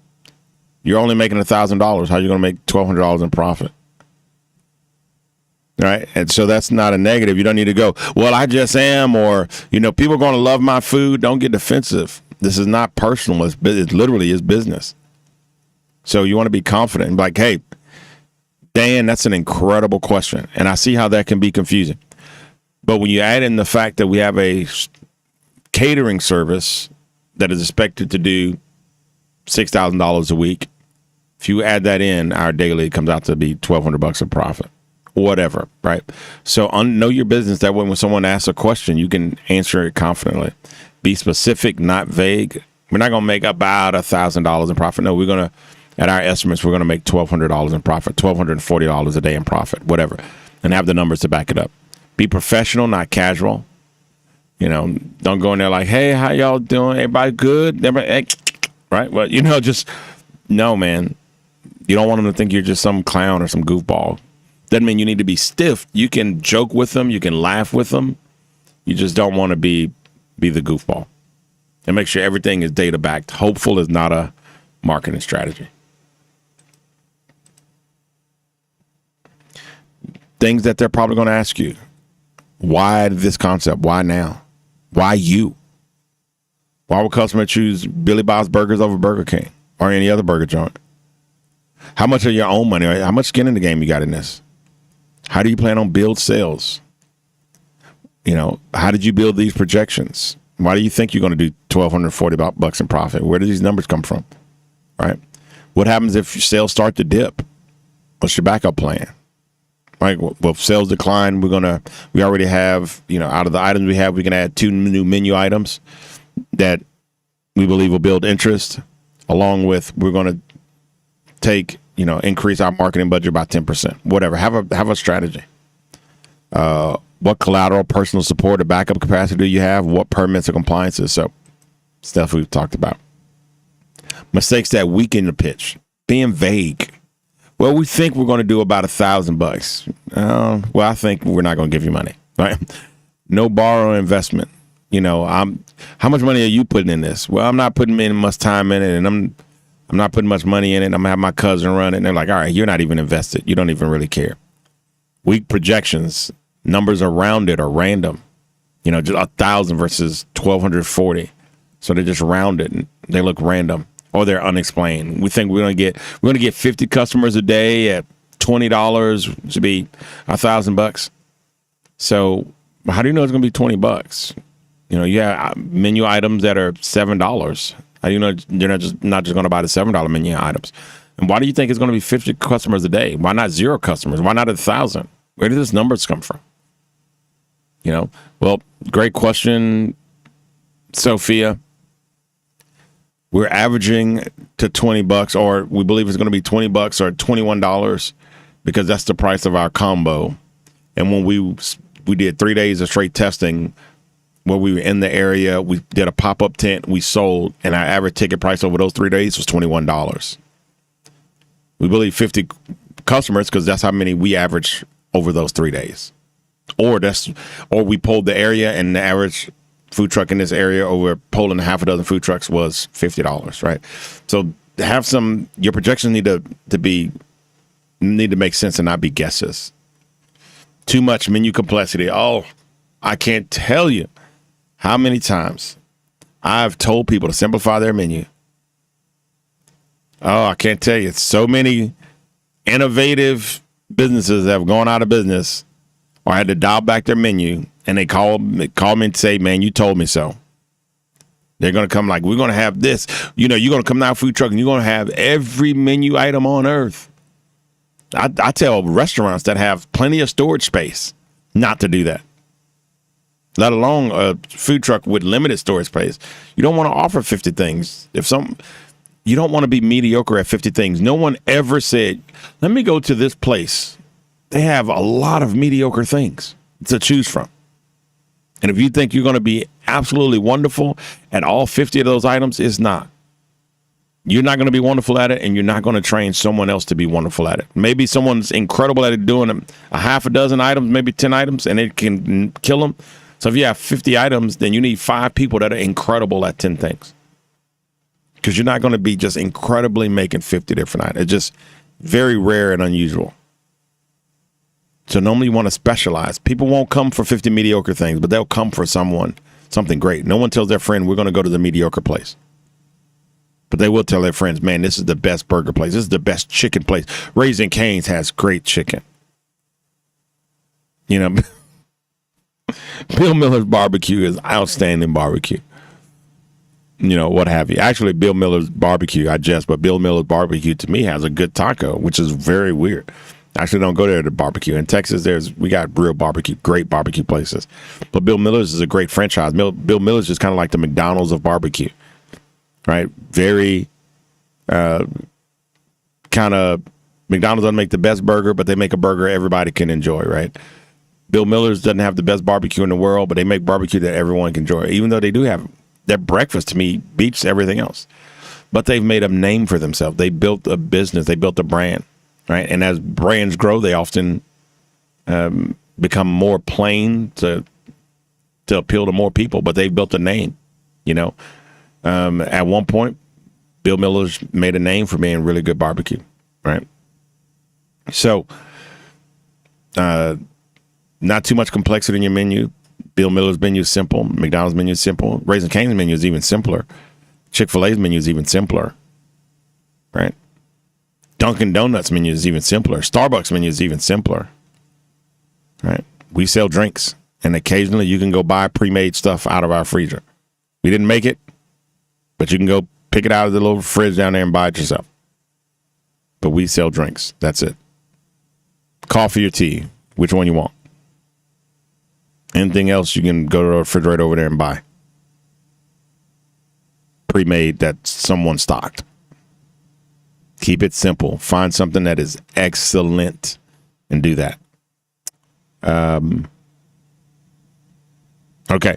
you're only making $1,000. How are you going to make $1,200 in profit? Right. And so that's not a negative. You don't need to go, well, I just am, or, people are going to love my food. Don't get defensive. This is not personal. It literally is business. So you want to be confident and be like, hey, Dan, that's an incredible question. And I see how that can be confusing. But when you add in the fact that we have a catering service that is expected to do $6,000 a week, if you add that in, our daily comes out to be $1,200 in profit. whatever, right? So know your business. That way when someone asks a question, you can answer it confidently. Be specific, not vague. We're not going to make about $1,000 in profit. No, we're going to, at our estimates, we're going to make $1,200 in profit, $1,240 a day in profit, whatever, and have the numbers to back it up. Be professional, not casual. Don't go in there like, hey, how y'all doing? Everybody good? Everybody, right? Well, just, no, man. You don't want them to think you're just some clown or some goofball. Doesn't mean you need to be stiff. You can joke with them. You can laugh with them. You just don't want to be the goofball. And make sure everything is data backed. Hopeful is not a marketing strategy. Things that they're probably going to ask you. Why this concept? Why now? Why you? Why would customer choose Billy Bob's Burgers over Burger King or any other burger joint? How much of your own money? How much skin in the game you got in this? How do you plan on build sales? How did you build these projections? Why do you think you're going to do $1,240 in profit? Where do these numbers come from? Right? What happens if your sales start to dip? What's your backup plan? Right? Well, if sales decline, we already have, out of the items we have, we can add 2 new menu items that we believe will build interest, along with we're going to take, increase our marketing budget by 10%, whatever. Have a strategy. What collateral, personal support, or backup capacity do you have? What permits or compliances? So stuff we've talked about. Mistakes that weaken the pitch. Being vague. Well, we think we're going to do about $1,000. Well, I think we're not going to give you money, right? No borrow investment. How much money are you putting in this? Well, I'm not putting in much time in it, and I'm not putting much money in it. I'm going to have my cousin run it. And they're like, all right, you're not even invested. You don't even really care. Weak projections. Numbers are rounded or random. Just 1,000 versus 1,240. So they're just rounded and they look random or they're unexplained. We think we're going to get 50 customers a day at $20, which would be $1,000. So how do you know it's going to be $20? You have menu items that are $7. How do you know they're not just going to buy the $7 menu items? And why do you think it's going to be 50 customers a day? Why not 0 customers? Why not 1,000? Where did these numbers come from? Well, great question, Sophia. We're averaging to $20, or we believe it's going to be $20 or $21 because that's the price of our combo. And when we did 3 days of straight testing, where we were in the area, we did a pop-up tent, we sold, and our average ticket price over those 3 days was $21. We believe 50 customers because that's how many we average over those 3 days. Or we polled the area, and the average food truck in this area over polling half a dozen food trucks was $50, right? So your projections need to make sense and not be guesses. Too much menu complexity. Oh, I can't tell you how many times I've told people to simplify their menu. Oh, I can't tell you. So many innovative businesses have gone out of business or had to dial back their menu, and they call me and say, man, you told me so. They're going to come like, we're going to have this. You're going to come to our food truck, and you're going to have every menu item on earth. I tell restaurants that have plenty of storage space not to do that, let alone a food truck with limited storage space. You don't want to offer 50 things. You don't want to be mediocre at 50 things. No one ever said, let me go to this place. They have a lot of mediocre things to choose from. And if you think you're going to be absolutely wonderful at all 50 of those items, it's not. You're not going to be wonderful at it, and you're not going to train someone else to be wonderful at it. Maybe someone's incredible at it doing a half a dozen items, maybe 10 items, and it can kill them. So if you have 50 items, then you need 5 people that are incredible at 10 things. Because you're not going to be just incredibly making 50 different items. It's just very rare and unusual. So normally you want to specialize. People won't come for 50 mediocre things, but they'll come for something great. No one tells their friend, we're going to go to the mediocre place. But they will tell their friends, man, this is the best burger place. This is the best chicken place. Raising Cane's has great chicken. Bill Miller's barbecue is outstanding barbecue. What have you. Actually, Bill Miller's barbecue, but Bill Miller's barbecue to me has a good taco, which is very weird. I actually don't go there to barbecue. In Texas, we got real barbecue, great barbecue places. But Bill Miller's is a great franchise. Bill Miller's is kind of like the McDonald's of barbecue, right? Very kind of, McDonald's doesn't make the best burger, but they make a burger everybody can enjoy, right? Bill Miller's doesn't have the best barbecue in the world, but they make barbecue that everyone can enjoy. Even though they do have, their breakfast to me beats everything else. But they've made a name for themselves. They built a business. They built a brand, right? And as brands grow, they often become more plain to appeal to more people. But they've built a name, you know. At one point, Bill Miller's made a name for being really good barbecue, right? So, not too much complexity in your menu. Bill Miller's menu is simple. McDonald's menu is simple. Raising Cane's menu is even simpler. Chick-fil-A's menu is even simpler, right? Dunkin' Donuts menu is even simpler. Starbucks menu is even simpler, right? We sell drinks, and occasionally you can go buy pre-made stuff out of our freezer. We didn't make it, but you can go pick it out of the little fridge down there and buy it yourself. But we sell drinks. That's it. Coffee or tea, which one you want. Anything else, you can go to the refrigerator over there and buy. Pre-made that someone stocked. Keep it simple. Find something that is excellent and do that. Okay.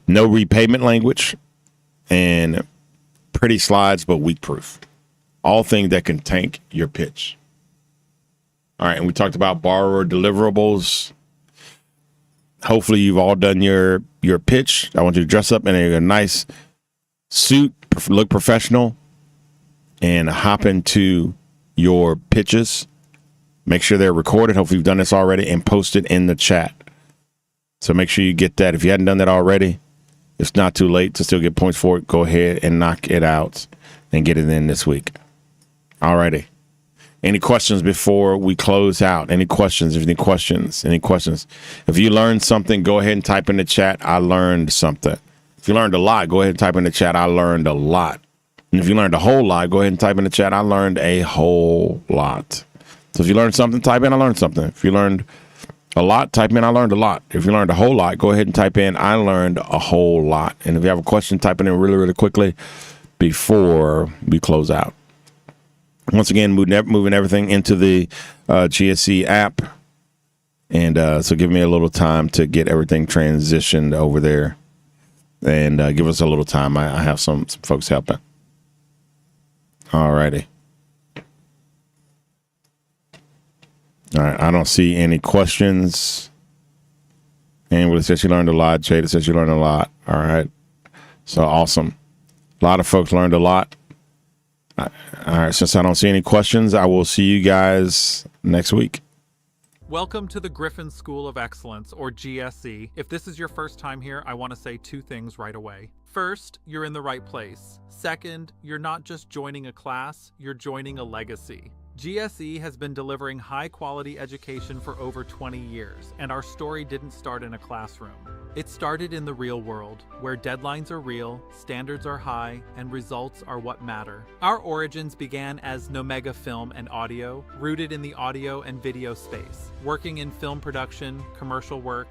No repayment language and pretty slides, but weak proof. All things that can tank your pitch. All right. And we talked about borrower deliverables. Hopefully you've all done your pitch. I want you to dress up in a nice suit, look professional, and hop into your pitches. Make sure they're recorded. Hopefully you've done this already and post it in the chat. So make sure you get that. If you hadn't done that already, it's not too late to still get points for it. Go ahead and knock it out and get it in this week. All righty. Any questions before we close out? Any questions? Any questions? If you learned something, go ahead and type in the chat, I learned something. If you learned a lot, go ahead and type in the chat, I learned a lot. And if you learned a whole lot, go ahead and type in the chat, I learned a whole lot. So if you learned something, type in, I learned something. If you learned a lot, type in, I learned a lot. If you learned a whole lot, go ahead and type in, I learned a whole lot. And if you have a question, type it in really, really quickly before we close out. Once again, moving everything into the GSE app. And so give me a little time to get everything transitioned over there. And give us a little time. I have some folks helping. All righty. All right. I don't see any questions. Anybody says you learned a lot. Jada says you learned a lot. All right. So awesome. A lot of folks learned a lot. All right. Since I don't see any questions, I will see you guys next week. Welcome to the Griffin School of Excellence, or GSE. If this is your first time here, I want to say two things right away. First, you're in the right place. Second, you're not just joining a class, you're joining a legacy. GSE has been delivering high-quality education for over 20 years, and our story didn't start in a classroom. It started in the real world, where deadlines are real, standards are high, and results are what matter. Our origins began as Nomega Film and Audio, rooted in the audio and video space, working in film production, commercial work,